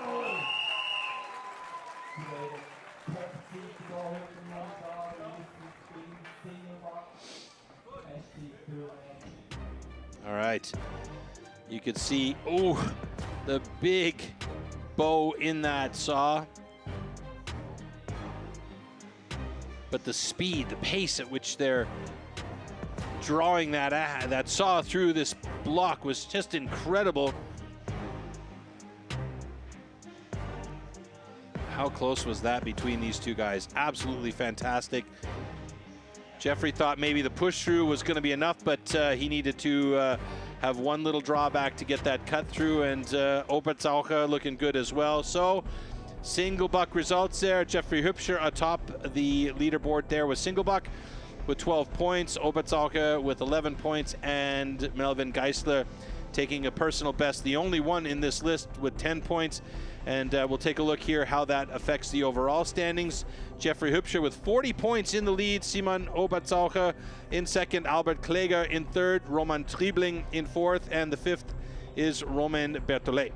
All right. You could see, ooh, the big bow in that saw. But the speed, the pace at which they're drawing that saw through this block was just incredible. How close was that between these two guys? Absolutely fantastic. Jeffrey thought maybe the push through was going to be enough, but he needed to have one little drawback to get that cut through, and Obertzaucher looking good as well. So single buck results there. Jeffrey Hübscher atop the leaderboard there with single buck with 12 points, Obertzaucher with 11 points, and Melvin Geisler taking a personal best, the only one in this list with 10 points. And we'll take a look here how that affects the overall standings. Jeffrey Hübscher with 40 points in the lead, Simon Obertzaucher in second, Albert Kläger in third, Roman Triebling in fourth, and the fifth is Romain Berthollet.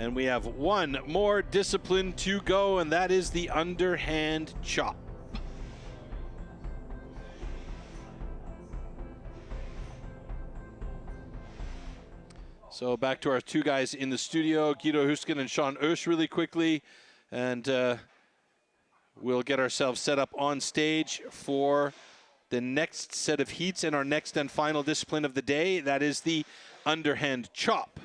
And we have one more discipline to go, and that is the underhand chop. So back to our two guys in the studio, Guido Husken and Sean Oesch really quickly. And we'll get ourselves set up on stage for the next set of heats and our next and final discipline of the day. That is the underhand chop.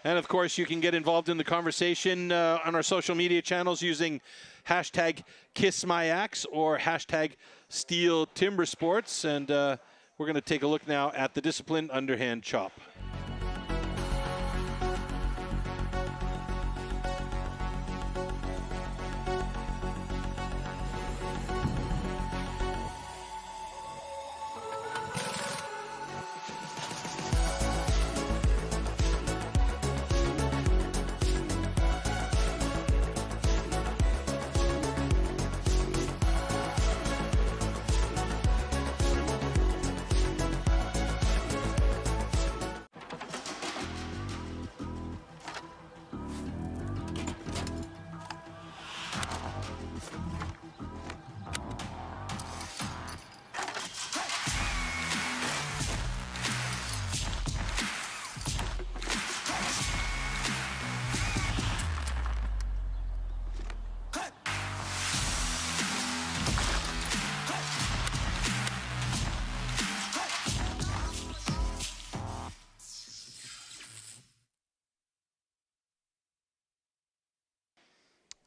And of course, you can get involved in the conversation on our social media channels using hashtag KissMyAxe or hashtag STIHL TimberSports. And we're going to take a look now at the discipline underhand chop.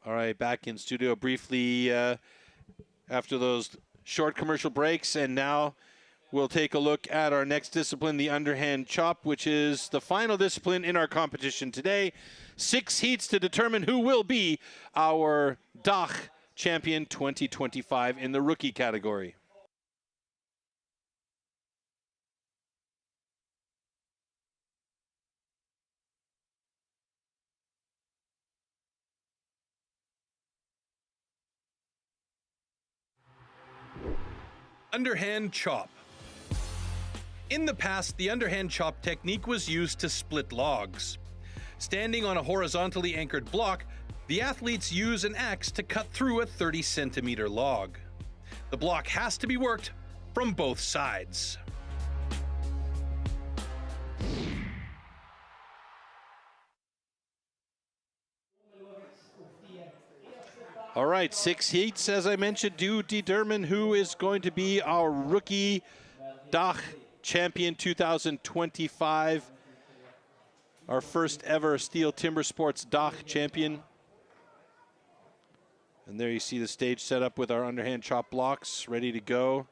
All right, back in studio briefly after those short commercial breaks, and now we'll take a look at our next discipline, the underhand chop, which is the final discipline in our competition today. 6 heats to determine who will be our DACH champion 2025 in the rookie category. Underhand chop. In the past, the underhand chop technique was used to split logs. Standing on a horizontally anchored block, the athletes use an axe to cut through a 30-centimeter log. The block has to be worked from both sides. All right, 6 heats, as I mentioned, do determine who is going to be our rookie DACH champion 2025. Our first ever STIHL TimberSports DACH champion. And there you see the stage set up with our underhand chop blocks ready to go.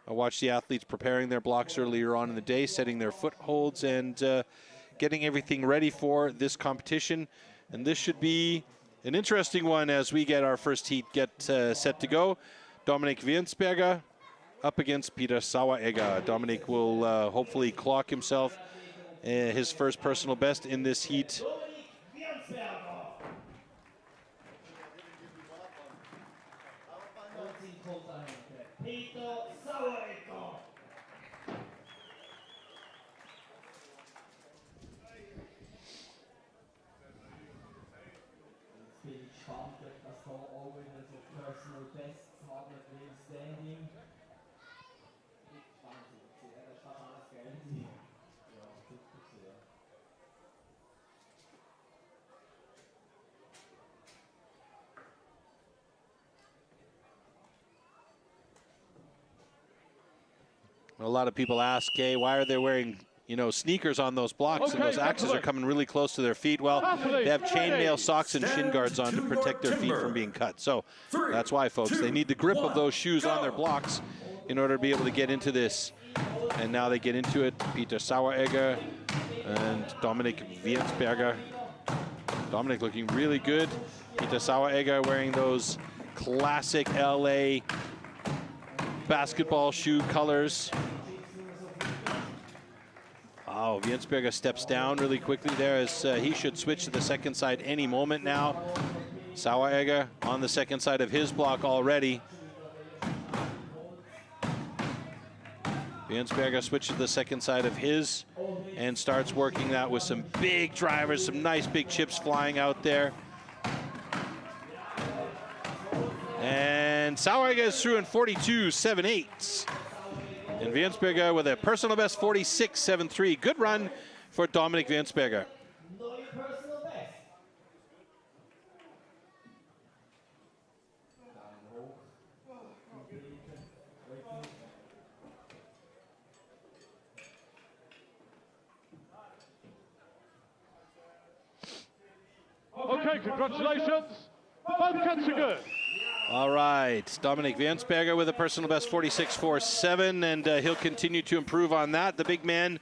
I watched the athletes preparing their blocks earlier on in the day, setting their footholds and getting everything ready for this competition. And this should be an interesting one as we get our first heat set to go. Dominik Wiensberger up against Peter Saueregger. Dominik will hopefully clock himself his first personal best in this heat. A lot of people ask, hey, why are they wearing, sneakers on those blocks? And those axes are coming really close to their feet. Well, they have chainmail socks and shin guards on to protect their feet from being cut. So that's why, folks. They need the grip of those shoes on their blocks in order to be able to get into this. And now they get into it. Peter Saueregger and Dominik Wiensberger. Dominik looking really good. Peter Saueregger wearing those classic LA basketball shoe colors. Oh, Wiensberger steps down really quickly there as he should switch to the second side any moment now. Saueregger on the second side of his block already. Wiensberger switches to the second side of his and starts working that with some big drivers, some nice big chips flying out there. And Saueregger is through in 42.78. And Wiensberger with a personal best 46.73. Good run for Dominik Wiensberger. congratulations. Both cuts are good. All right, Dominic Wiensberger with a personal best 46.47, and he'll continue to improve on that. The big man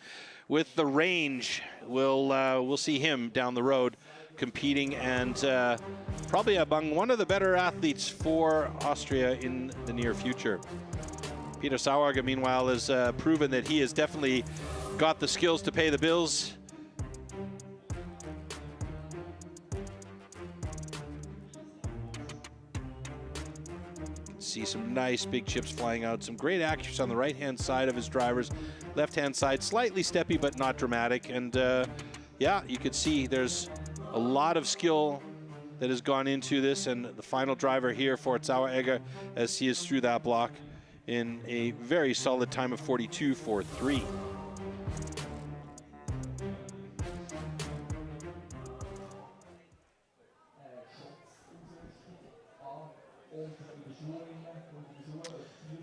with the range, we'll see him down the road competing, and probably among one of the better athletes for Austria in the near future. Peter Sauerger, meanwhile, has proven that he has definitely got the skills to pay the bills. See some nice big chips flying out, some great accuracy on the right-hand side of his drivers. Left-hand side, slightly steppy, but not dramatic. And yeah, you could see there's a lot of skill that has gone into this, and the final driver here for Sauerger as he is through that block in a very solid time of 42.43.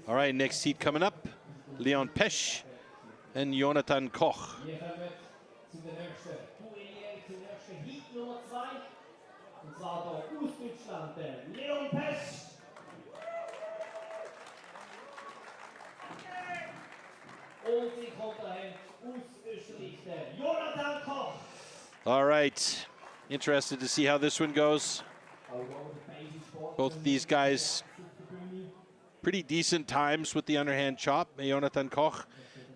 All right, next seat coming up, Leon Pesch and Jonathan Koch. All right, interested to see how this one goes. Both of these guys, pretty decent times with the underhand chop. Jonathan Koch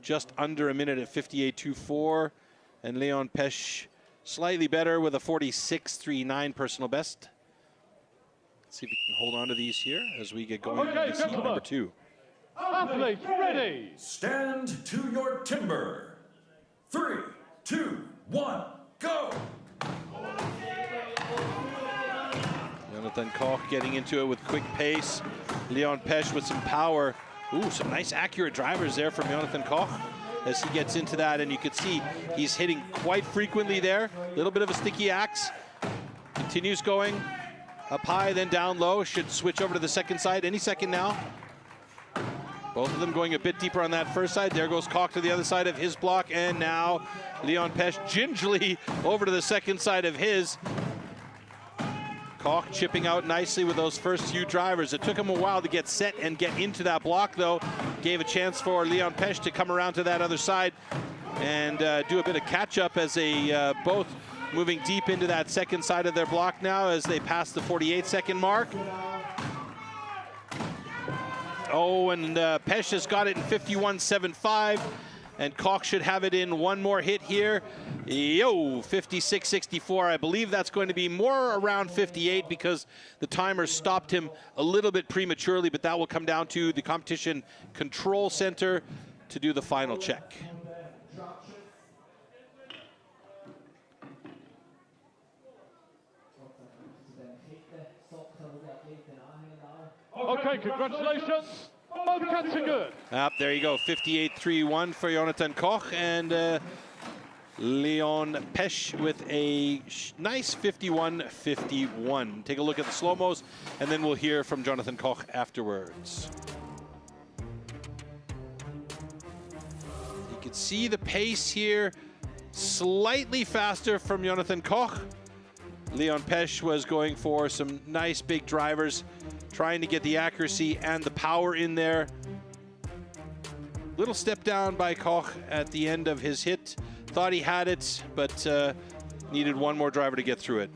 just under a minute at 58.24, and Leon Pesch slightly better with a 46.39 personal best. Let's see if we can hold on to these here as we get going into seat number 2. Athletes ready. Stand to your timber. 3, 2, 1, go. Jonathan Koch getting into it with quick pace. Leon Pesch with some power. Ooh, some nice accurate drivers there from Jonathan Koch as he gets into that, and you can see he's hitting quite frequently there. A little bit of a sticky axe. Continues going up high, then down low. Should switch over to the second side any second now. Both of them going a bit deeper on that first side. There goes Koch to the other side of his block, and now Leon Pesch gingerly over to the second side of his. Koch chipping out nicely with those first few drivers. It took him a while to get set and get into that block, though. Gave a chance for Leon Pesch to come around to that other side and do a bit of catch-up as they both moving deep into that second side of their block now as they pass the 48-second mark. Oh, and Pesch has got it in 51.75, and Koch should have it in one more hit here. Yo, 56.64. I believe that's going to be more around 58 because the timer stopped him a little bit prematurely, but that will come down to the competition control center to do the final check. Okay, congratulations. Both cuts are good. There you go, 58.31 for Jonathan Koch, and Leon Pesch with a nice 51.51. Take a look at the slow-mos, and then we'll hear from Jonathan Koch afterwards. You can see the pace here, slightly faster from Jonathan Koch. Leon Pesch was going for some nice big drivers, trying to get the accuracy and the power in there. Little step down by Koch at the end of his hit. Thought he had it, but needed one more driver to get through it.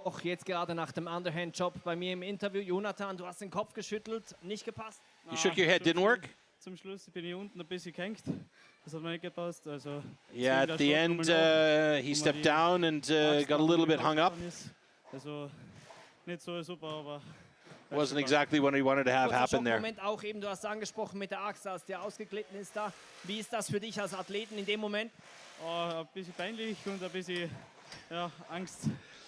Koch jetzt gerade nach dem Underhand-Job bei mir im Interview. Jonathan, du hast den Kopf geschüttelt, nicht gepasst. You shook your head, didn't work? Zum Schluss bin ich unten ein bisschen gehängt. Das hat mir nicht gepasst. Also, yeah, at the end he stepped down and got a little bit hung up. Also, nicht so super, aber wasn't exactly what he wanted to have happen there. Moment auch eben, du hast angesprochen mit der Achse, als der ausgeglitten ist da. Wie ist das für dich als Athleten in dem Moment? Ein bisschen peinlich und ein bisschen Angst,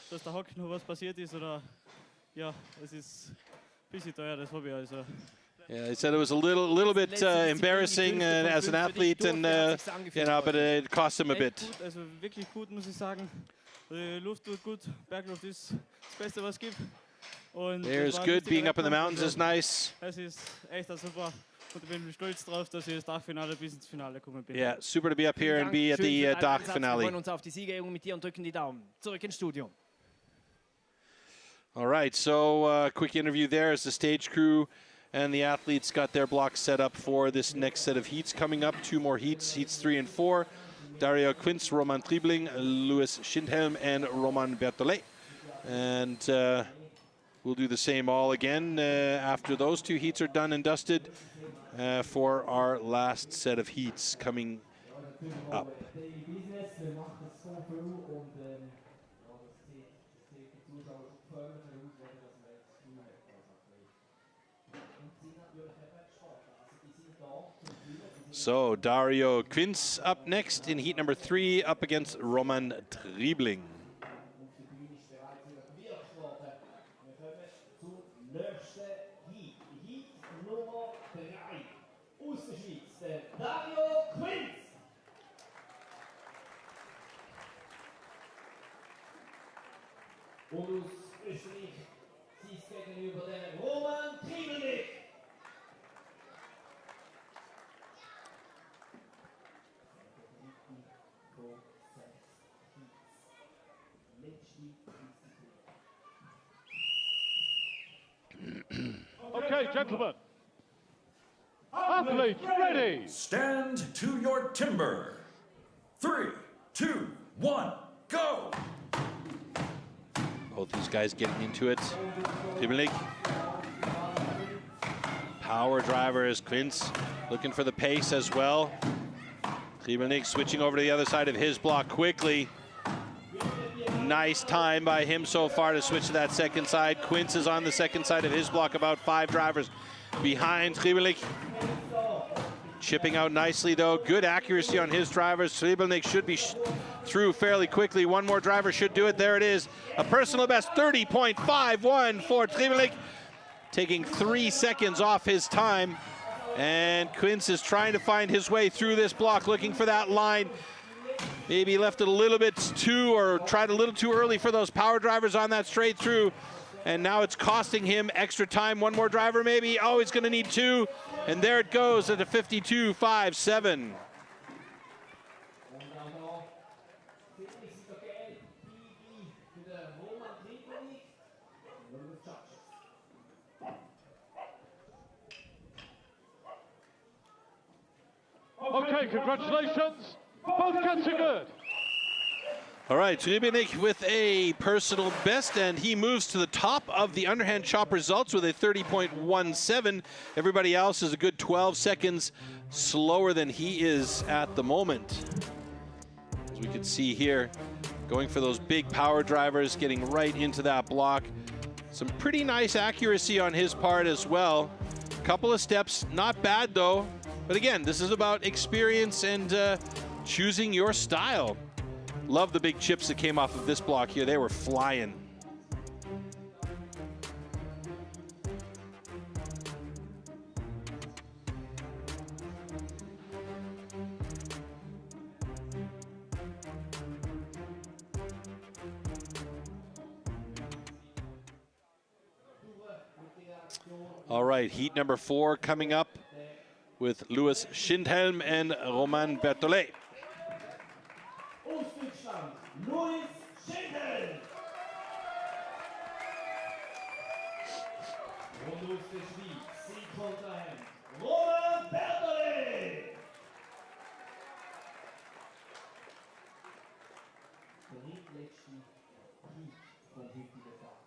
dass da Hock noch was passiert ist, oder ja, es ist ein bisschen teuer, das Hobby, also. Yeah, he said it was a little bit embarrassing as an athlete, and you know, but it cost him a bit. Also wirklich gut, muss ich sagen. Die Luft tut gut, Bergluft ist das Beste, was es gibt. Und there's good. Being up in the mountains is nice. Es ist echt ein super Und ich bin stolz darauf, dass ich das Dachfinale bis ins Finale gekommen bin. Yeah, super to be up here and be at Schön the für deinen DACH Einsatz. Wir finale. freuen uns auf die Siegerehrung mit dir und drücken die Daumen. Zurück ins Studio. All right, so quick interview there as the stage crew and the athletes got their blocks set up for this next set of heats coming up. 2 more heats, heats 3 and 4. Dario Quinz, Roman Triebling, Louis Schindhelm, and Roman Berthollet. And we'll do the same all again after those 2 heats are done and dusted for our last set of heats coming up. So Dario Quinz up next in heat number 3 up against Roman Triebling. Und aus Österreich siehst gegenüber dem Roman Triebling. Okay, gentlemen. Athletes ready. Stand to your timber. 3, 2, 1, go. Both these guys getting into it. Triebling. Power driver is Quinz, looking for the pace as well. Triebling switching over to the other side of his block quickly. Nice time by him so far to switch to that second side. Quinz is on the second side of his block, about 5 drivers behind Triebling. Chipping out nicely though. Good accuracy on his drivers. Triebling should be through fairly quickly. One more driver should do it. There it is. A personal best 30.51 for Triebling. Taking 3 seconds off his time. And Quinz is trying to find his way through this block, looking for that line. Maybe left it a little bit too, or tried a little too early for those power drivers on that straight through. And now it's costing him extra time. One more driver maybe. Oh, he's gonna need 2. And there it goes at a 52.57. Okay, congratulations. Both cats are good. All right, Triebling with a personal best, and he moves to the top of the underhand chop results with a 30.17. Everybody else is a good 12 seconds slower than he is at the moment. As we can see here, going for those big power drivers, getting right into that block. Some pretty nice accuracy on his part as well. A couple of steps, not bad though. But again, this is about experience and choosing your style. Love the big chips that came off of this block here. They were flying. All right, heat number 4 coming up with Louis Schindhelm and Roman Berthollet. Louis Schindhelm. Und aus der Schweiz, Underhand, Roman Berthollet. Der drittletzte Heat vom heutigen Tag.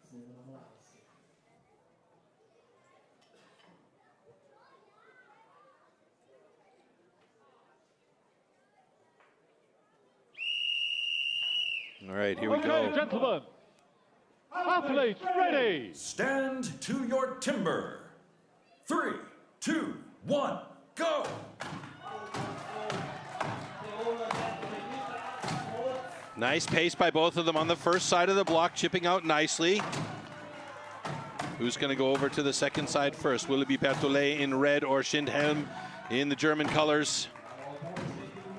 Das nehmen wir nochmal aus. All right, here we Okay, go. gentlemen. Athletes ready. Stand to your timber. 3, 2, 1, go. Nice pace by both of them on the first side of the block, chipping out nicely. Who's going to go over to the second side first? Will it be Berthollet in red or Schindhelm in the German colors?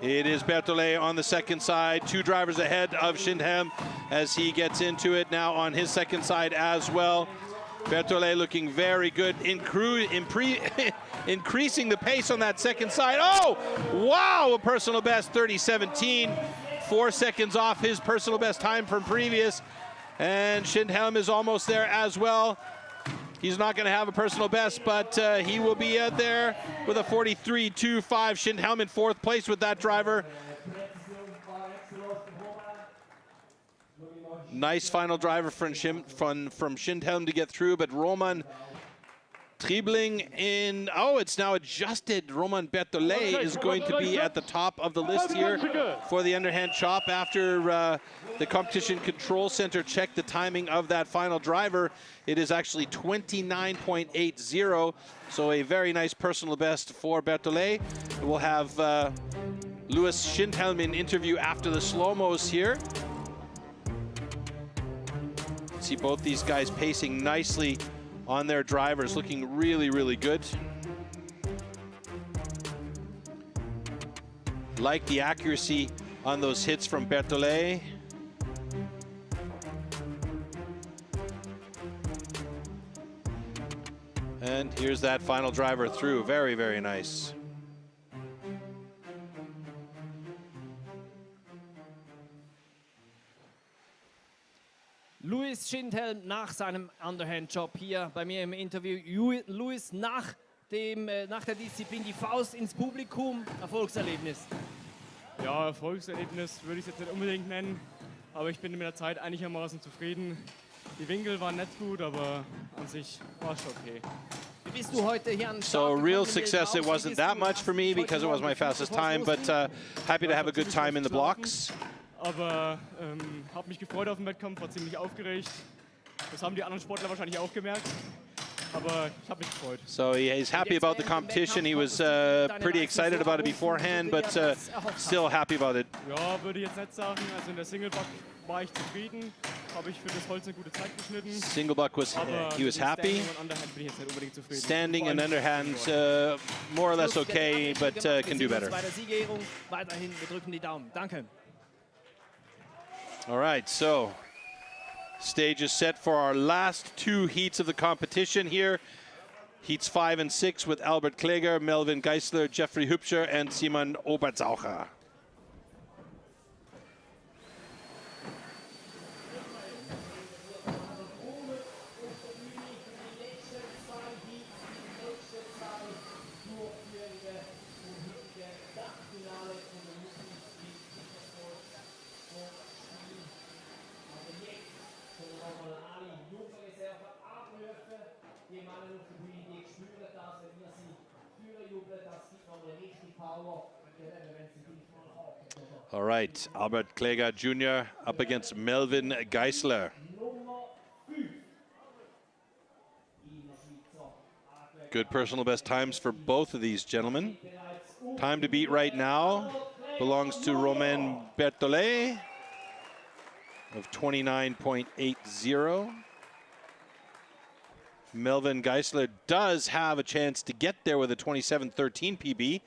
It is Berthollet on the second side, 2 drivers ahead of Schindhelm as he gets into it now on his second side as well. Berthollet looking very good, increasing the pace on that second side. Oh, wow, a personal best, 30:17. 4 seconds off his personal best time from previous. And Schindhelm is almost there as well. He's not going to have a personal best, but he will be out there with a 43.25. Schindhelm in 4th place with that driver. Nice final driver from Schindhelm to get through, but Roman Triebling in, oh, it's now adjusted. Roman Berthollet is going to be at the top of the list here for the underhand chop after the competition control center checked the timing of that final driver. It is actually 29.80, so a very nice personal best for Berthollet. We'll have Louis Schindhelm in interview after the slow-mos here. See both these guys pacing nicely on their drivers, looking really, really good. Like the accuracy on those hits from Berthollet. And here's that final driver through. Very, very nice. Louis Schindhelm nach seinem Underhand-Job hier bei mir im Interview. Louis, nach der Disziplin die Faust ins Publikum, Erfolgserlebnis. Ja, Erfolgserlebnis würde ich es jetzt nicht unbedingt nennen, aber ich bin mit der Zeit einigermaßen zufrieden. Die Winkel waren nicht gut, aber an sich war es okay. So real success, it wasn't that much for me because it was my fastest time, but happy to have a good time in the blocks. Aber habe mich gefreut auf den Wettkampf, war ziemlich aufgeregt. Das haben die anderen Sportler wahrscheinlich auch gemerkt. Aber ich habe mich gefreut. So he's happy about the competition. He was pretty excited about it beforehand, but still happy about it. Ja, würde ich jetzt nicht sagen. Also in der Single-Buck war ich zufrieden. Habe ich für das Holz eine gute Zeit geschnitten. Single-Buck was, he was happy. Standing and underhand, more or less okay, but can do better. Weiterhin, wir drücken die Daumen. Danke. All right, so stage is set for our last 2 heats of the competition here. Heats 5 and 6 with Albert Kläger, Melvin Geisler, Jeffrey Hübscher, and Simon Oberzaucher. All right, Albert Kläger Jr. up against Melvin Geisler. Good personal best times for both of these gentlemen. Time to beat right now belongs to Romain Berthollet of 29.80. Melvin Geisler does have a chance to get there with a 27.13 PB.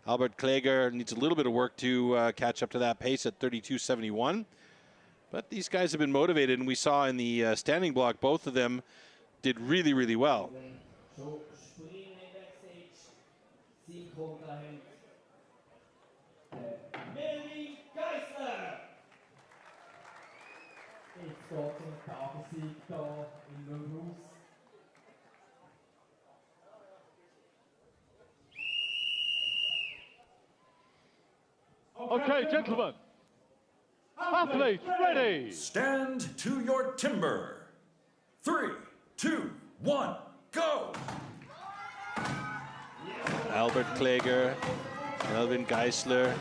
Albert Kläger needs a little bit of work to catch up to that pace at 32.71. But these guys have been motivated, and we saw in the standing block, both of them did really, really well. Okay, gentlemen. Athletes, ready. Stand to your timber. 3, 2, 1, go. Albert Kläger, Melvin Geisler.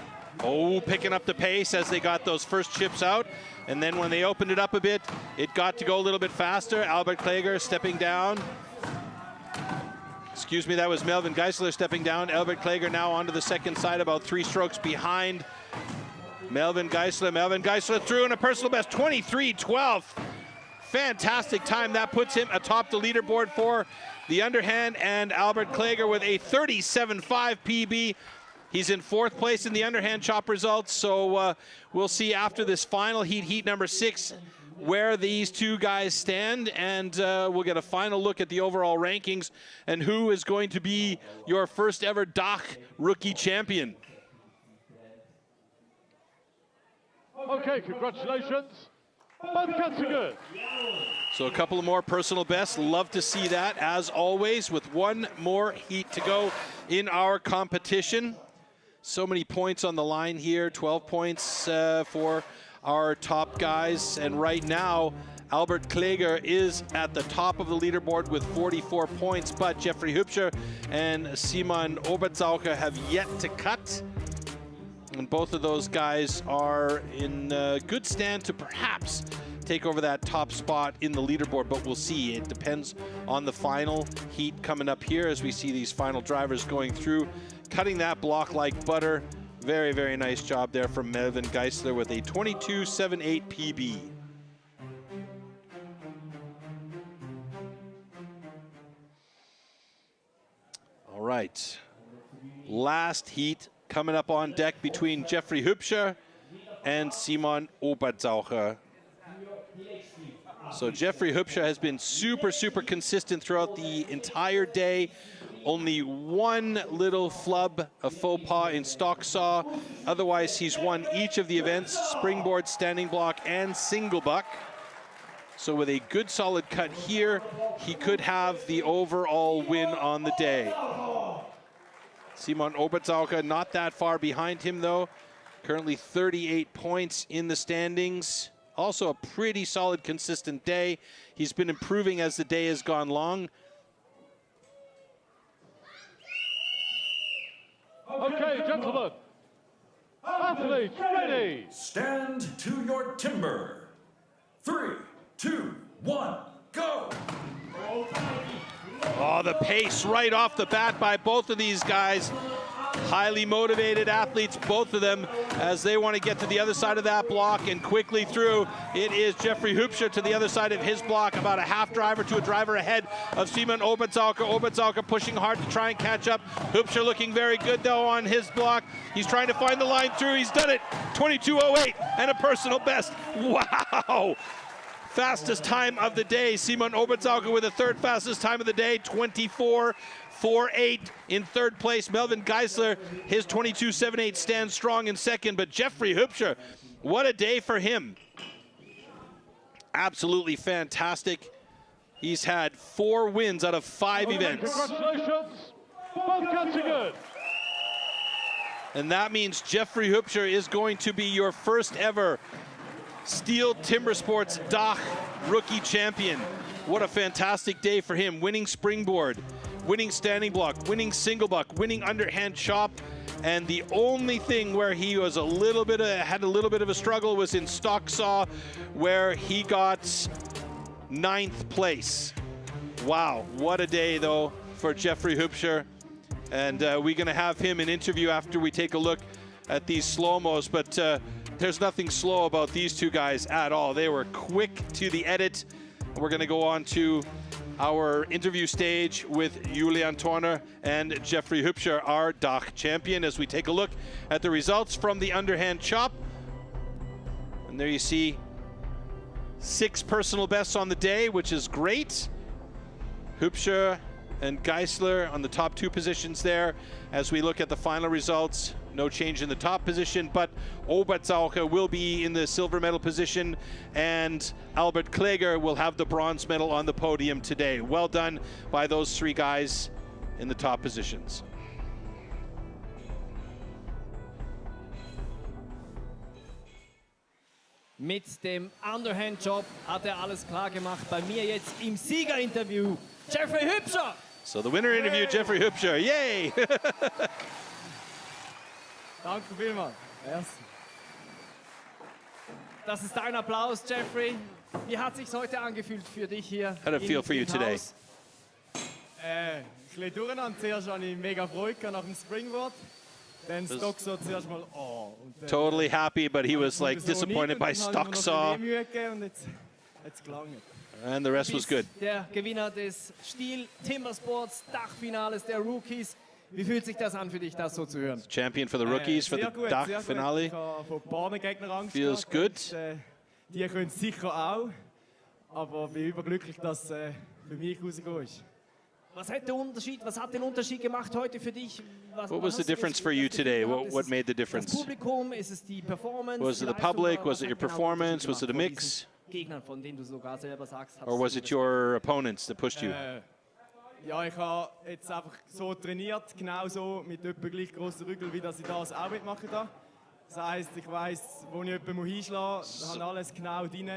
Oh, picking up the pace as they got those first chips out. And then when they opened it up a bit, it got to go a little bit faster. Albert Kläger stepping down. Excuse me, that was Melvin Geisler stepping down. Albert Kläger now onto the second side, about 3 strokes behind Melvin Geisler. Melvin Geisler through in a personal best, 23.12. Fantastic time. That puts him atop the leaderboard for the underhand, and Albert Kläger with a 37.5 PB. He's in 4th place in the underhand chop results, so we'll see after this final heat, heat number 6, where these two guys stand, and we'll get a final look at the overall rankings and who is going to be your first ever DACH Rookie Champion. Okay, congratulations. Both cuts are good. So a couple of more personal bests. Love to see that, as always, with one more heat to go in our competition. So many points on the line here, 12 points for our top guys. And right now, Albert Kläger is at the top of the leaderboard with 44 points, but Jeffrey Hübscher and Simon Obertzaucher have yet to cut. And both of those guys are in good stand to perhaps take over that top spot in the leaderboard, but we'll see. It depends on the final heat coming up here as we see these final drivers going through, cutting that block like butter. Very, very nice job there from Melvin Geisler with a 22.78 PB. All right, last heat coming up on deck between Jeffrey Hübscher and Simon Obertzaucher. So Jeffrey Hübscher has been super, super consistent throughout the entire day. Only one little flub, a faux pas in stock saw. Otherwise, he's won each of the events, springboard, standing block, and single buck. So with a good solid cut here, he could have the overall win on the day. Simon Obertzaucher not that far behind him though. Currently 38 points in the standings. Also a pretty solid, consistent day. He's been improving as the day has gone long. Okay, gentlemen. Athletes, ready. Stand to your timber. 3, 2, 1, go. Oh, the pace right off the bat by both of these guys. Highly motivated athletes, both of them, as they want to get to the other side of that block and quickly through. It is Jeffrey Hübscher to the other side of his block, about a half driver to a driver ahead of Simon Obertzaucher. Obertzaucher pushing hard to try and catch up. Hübscher looking very good, though, on his block. He's trying to find the line through. He's done it. 22.08 and a personal best. Wow. Fastest time of the day. Simon Obertzaucher with the third fastest time of the day, 24.48 in third place. Melvin Geisler, his 22.78 stands strong in second, but Jeffrey Hübscher, what a day for him. Absolutely fantastic. He's had 4 wins out of 5 events. Congratulations. Both cuts are good. And that means Jeffrey Hübscher is going to be your first ever STIHL Timbersports DACH Rookie Champion. What a fantastic day for him. Winning springboard, winning standing block, winning single buck, winning underhand chop. And the only thing where he was had a little bit of a struggle was in stock saw, where he got 9th place. Wow, what a day though for Jeffrey Hübscher. And we're gonna have him an interview after we take a look at these slow-mos, but there's nothing slow about these two guys at all. They were quick to the edit. We're going to go on to our interview stage with Julian Torner and Jeffrey Hübscher, our DACH champion, as we take a look at the results from the underhand chop. And there you see 6 personal bests on the day, which is great. Hübscher and Geisler on the top 2 positions there. As we look at the final results, no change in the top position, but Obertzaucher will be in the silver medal position, and Albert Kläger will have the bronze medal on the podium today. Well done by those 3 guys in the top positions. Mit dem Underhand-Job hat alles klar gemacht. Bei mir jetzt im Siegerinterview, Jeffrey Hübscher. So the winner interview, Jeffrey Hübscher. Yay! Danke vielmals. Das ist dein Applaus, Jeffrey. Wie hat es sich heute angefühlt für dich hier? How did it feel for you today? Ein bisschen durcheinander. Zuerst hatte ich mega Freude nach dem Springboard. Dann Stock Saw zuerst mal, oh. Totally happy, but he was like disappointed by stock saw. Und jetzt gelangt. And the rest was good. Der Gewinner des STIHL Timbersports Dachfinales der Rookies. Wie fühlt sich das an für dich, das so zu hören? Champion for the rookies for the DACH finale. Feels good. Die können es sicher auch, aber ich bin überglücklich, dass es für mich rausgekommen ist. Was hat den Unterschied gemacht heute für dich? What was the difference for you today? What made the difference? Das Publikum, ist es die Performance? Was it the public? Was it your performance? Was it a mix? Gegnern, von denen du sogar selber sagst, Or was it your opponents that pushed you? Ja, ich habe jetzt einfach so trainiert, genauso mit etwa gleich grossen Rügel, wie dass ich das auch mitmachen darf. Das heisst, ich weiss, wo ich jemanden hinschlagen muss, habe alles genau drin.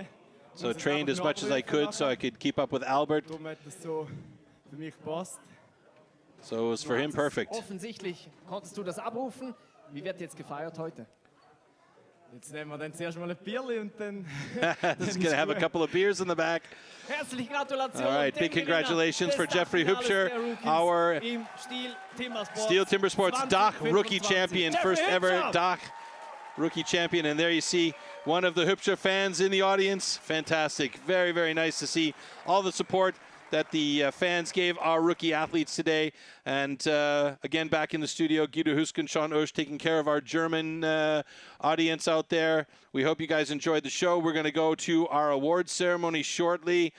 So trained as much as I could so I could keep up with Albert. Darum hat das so für mich gepasst. So it was for him perfect. Offensichtlich konntest du das abrufen. Wie wird jetzt gefeiert heute? Jetzt nehmen wir dann zuerst mal ein Bierli und dann... Just gonna have a couple of beers in the back. Herzliche Gratulation. All right, big congratulations for Jeffrey Hübscher, our STIHL Timbersports DACH Rookie Champion, first ever DACH Rookie Champion. And there you see one of the Hübscher fans in the audience. Fantastic. Very, very nice to see all the support that the fans gave our rookie athletes today. And again, back in the studio, Guido Husken, Sean Oesch taking care of our German audience out there. We hope you guys enjoyed the show. We're going to go to our awards ceremony shortly,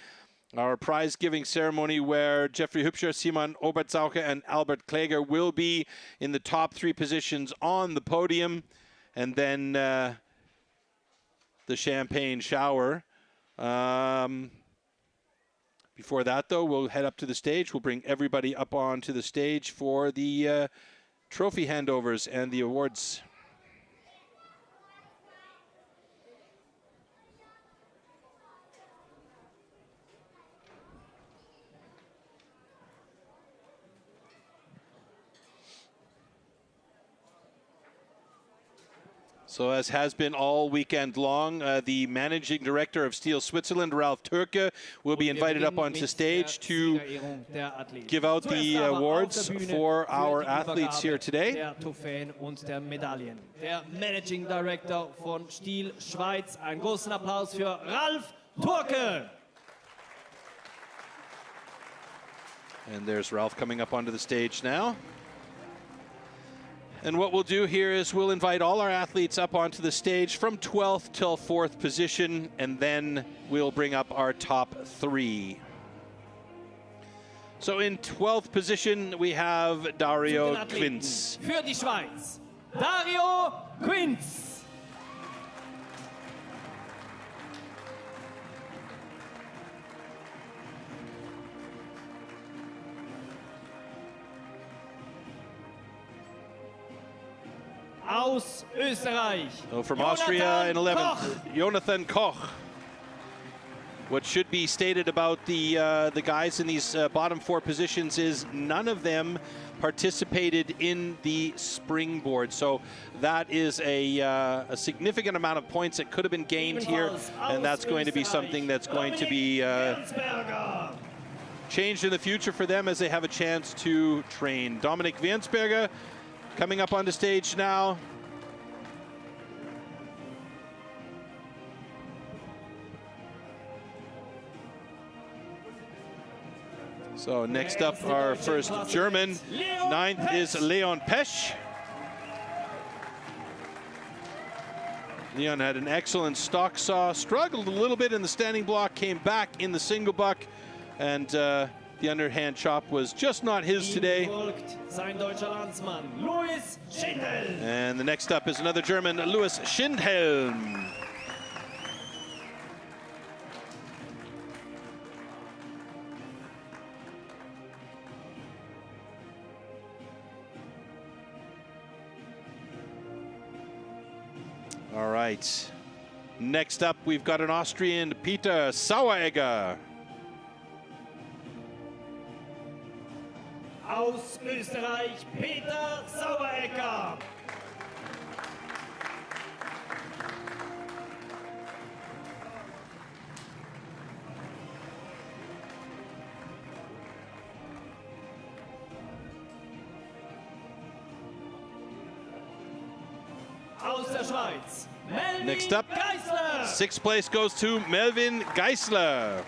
our prize-giving ceremony where Jeffrey Hübscher, Simon Obertzauche, and Albert Kläger will be in the top 3 positions on the podium. And then the champagne shower. Before that, though, we'll head up to the stage. We'll bring everybody up onto the stage for the trophy handovers and the awards. So as has been all weekend long, the managing director of STIHL Switzerland, Ralf Türke, will be invited up onto stage to give out the awards for our athletes here today. Der Trophäen und der Medaillen. Der Managing Director von STIHL Schweiz. Einen großen Applaus für Ralf Türke. And there's Ralf coming up onto the stage now. And what we'll do here is we'll invite all our athletes up onto the stage from 12th till 4th position, and then we'll bring up our top 3. So in 12th position, we have Dario Quinz. Für die Schweiz, Dario Quinz. Aus Österreich. So from Austria in 11th, Jonathan Koch. What should be stated about the guys in these bottom 4 positions is none of them participated in the Springboard. So that is a significant amount of points that could have been gained here, and that's going to be something that's going to be changed in the future for them as they have a chance to train. Dominik Wiensberger coming up on the stage now. So next up, our first German. 9th is Leon Pesch. Leon had an excellent stock saw, struggled a little bit in the standing block, came back in the single buck, and the underhand chop was just not his today. And the next up is another German, Louis Schindhelm. All right. Next up, we've got an Austrian, Peter Saueregger. Aus Österreich, Peter Saueregger. Aus der Schweiz, Melvin Next up, Geisler. 6th place goes to Melvin Geisler.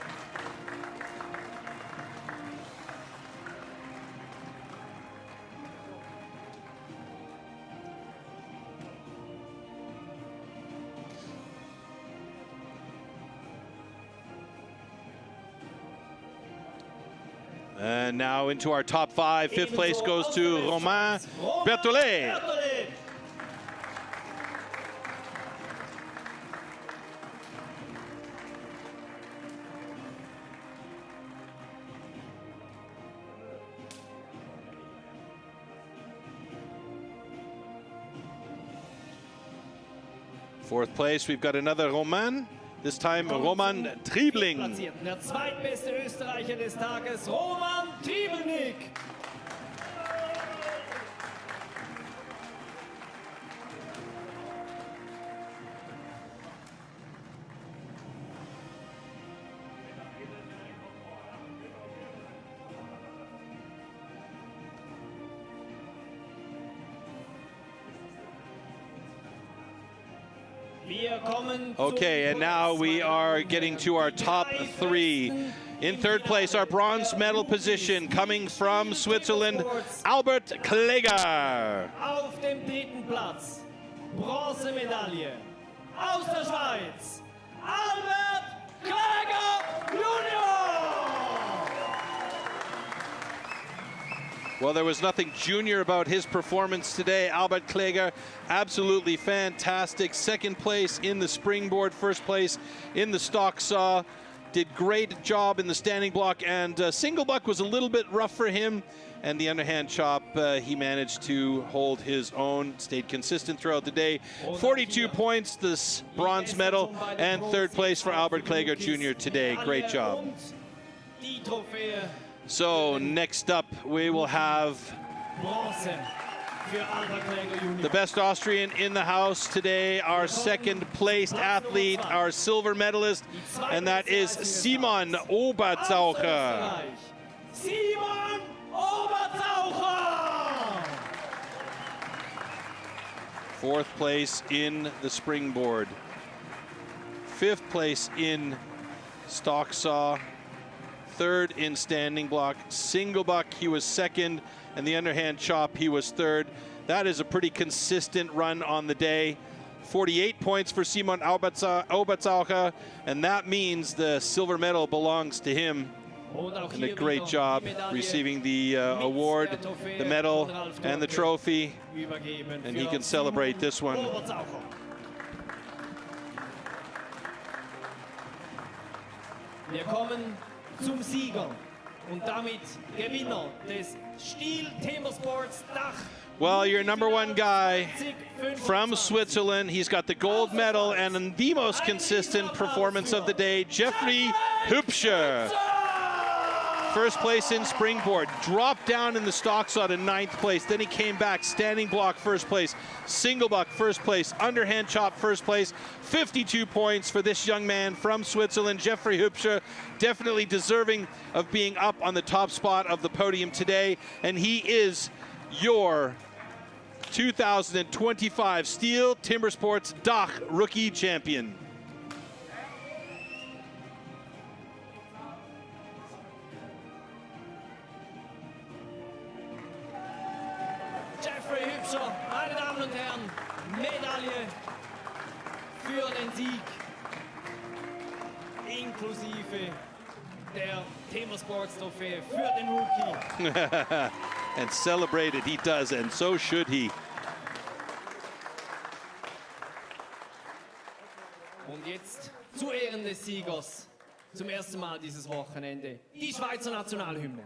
And now into our top 5. 5th place goes to Romain Berthollet. 4th place, we've got another Roman. This time Roman Triebling. Der zweitbeste Österreicher des Tages, Roman Triebelnik. Okay, and now we are getting to our top 3. In 3rd place, our bronze medal position coming from Switzerland, Albert Kläger. Auf dem 3. Platz, Bronzemedaille aus der Schweiz, Albert Kläger Junior. Well, there was nothing junior about his performance today. Albert Kläger, absolutely fantastic. 2nd place in the springboard, 1st place in the stock saw. Did great job in the standing block, and single buck was a little bit rough for him. And the underhand chop, he managed to hold his own, stayed consistent throughout the day. 42 points, this bronze medal, and 3rd place for Albert Kläger Jr. today. Great job. So next up, we will have the best Austrian in the house today, our 2nd placed athlete, our silver medalist, and that is Simon Obertaucher. Simon Obertaucher! 4th place in the springboard. 5th place in stock saw. 3rd in standing block. Single buck, he was 2nd, and the underhand chop, he was 3rd. That is a pretty consistent run on the day. 48 points for Simon Obertaucher, and that means the silver medal belongs to him. And a great job receiving the award, the medal, and the trophy, and he can celebrate this one. Wir kommen zum Sieger und damit Gewinner des STIHL Timbersports DACH. Well, your number 1 guy from Switzerland, he's got the gold medal and the most consistent performance of the day, Jeffrey Hübscher. 1st place in springboard, dropped down in the stock saw to 9th place. Then he came back, standing block 1st place, single buck 1st place, underhand chop 1st place. 52 points for this young man from Switzerland, Jeffrey Hübscher. Definitely deserving of being up on the top spot of the podium today. And he is your 2025 STIHL Timbersports DACH Rookie Champion. Jeffrey Hübscher, meine Damen und Herren, Medaille für den Sieg, inklusive der Timbersports Trophäe für den Rookie. And celebrate it, he does, and so should he. Und jetzt zu Ehren des Siegers, zum ersten Mal dieses Wochenende, die Schweizer Nationalhymne.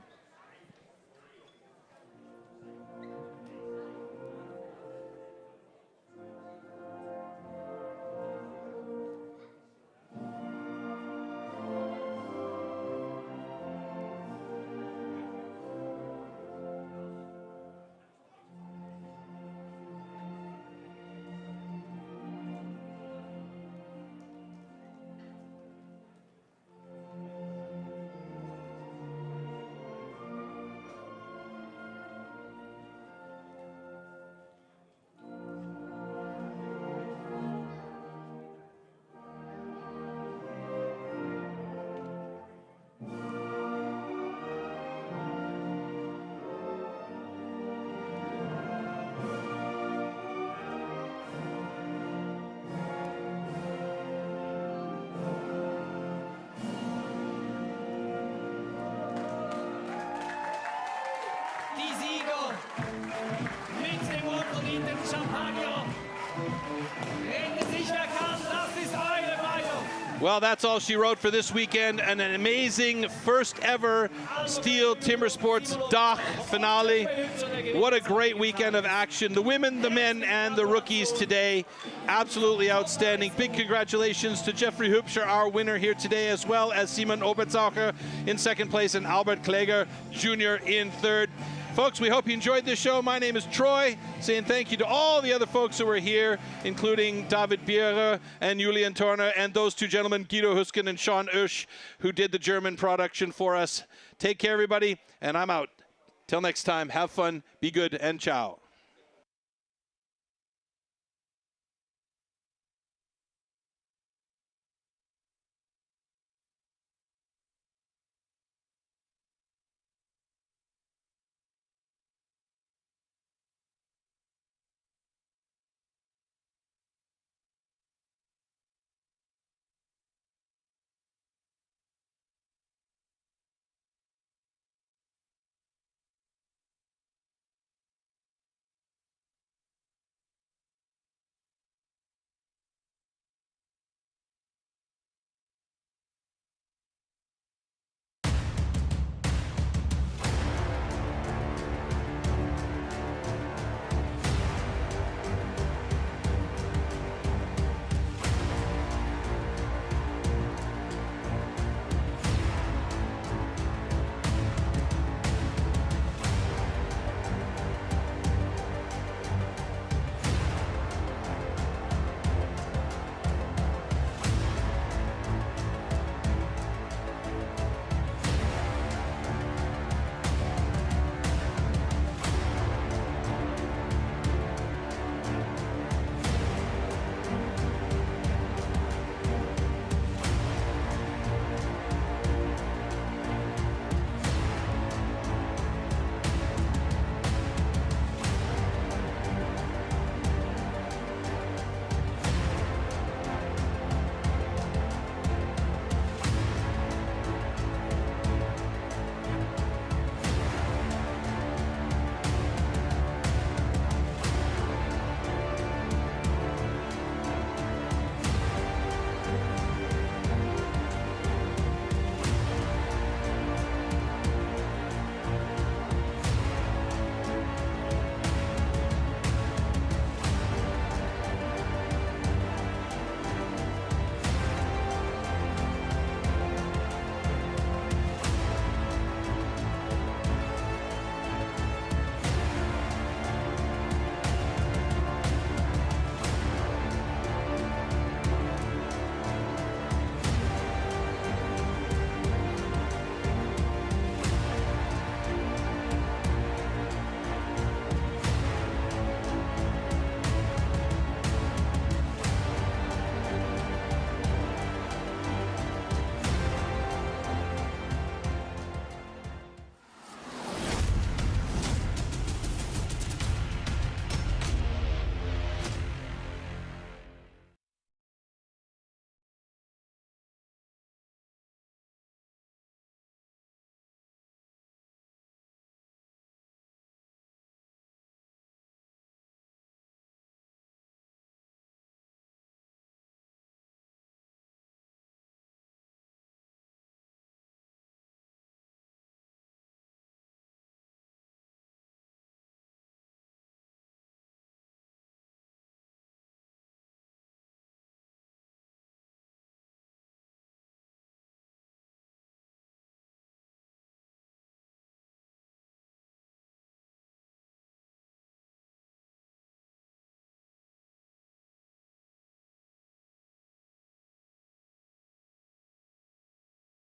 bieten Champagner. Reden sich, wer kann, das ist eure Meinung. Well, that's all she wrote for this weekend. And an amazing first ever STIHL Timbersports DACH finale. What a great weekend of action. The women, the men, and the rookies today. Absolutely outstanding. Big congratulations to Jeffrey Hübscher, our winner here today, as well as Simon Obertzacher in second place and Albert Kläger Jr. in third. Folks, we hope you enjoyed this show. My name is Troy, saying thank you to all the other folks who were here, including David Bierer and Julian Turner, and those two gentlemen, Guido Husken and Sean Oesch, who did the German production for us. Take care, everybody, and I'm out. Till next time, have fun, be good, and ciao.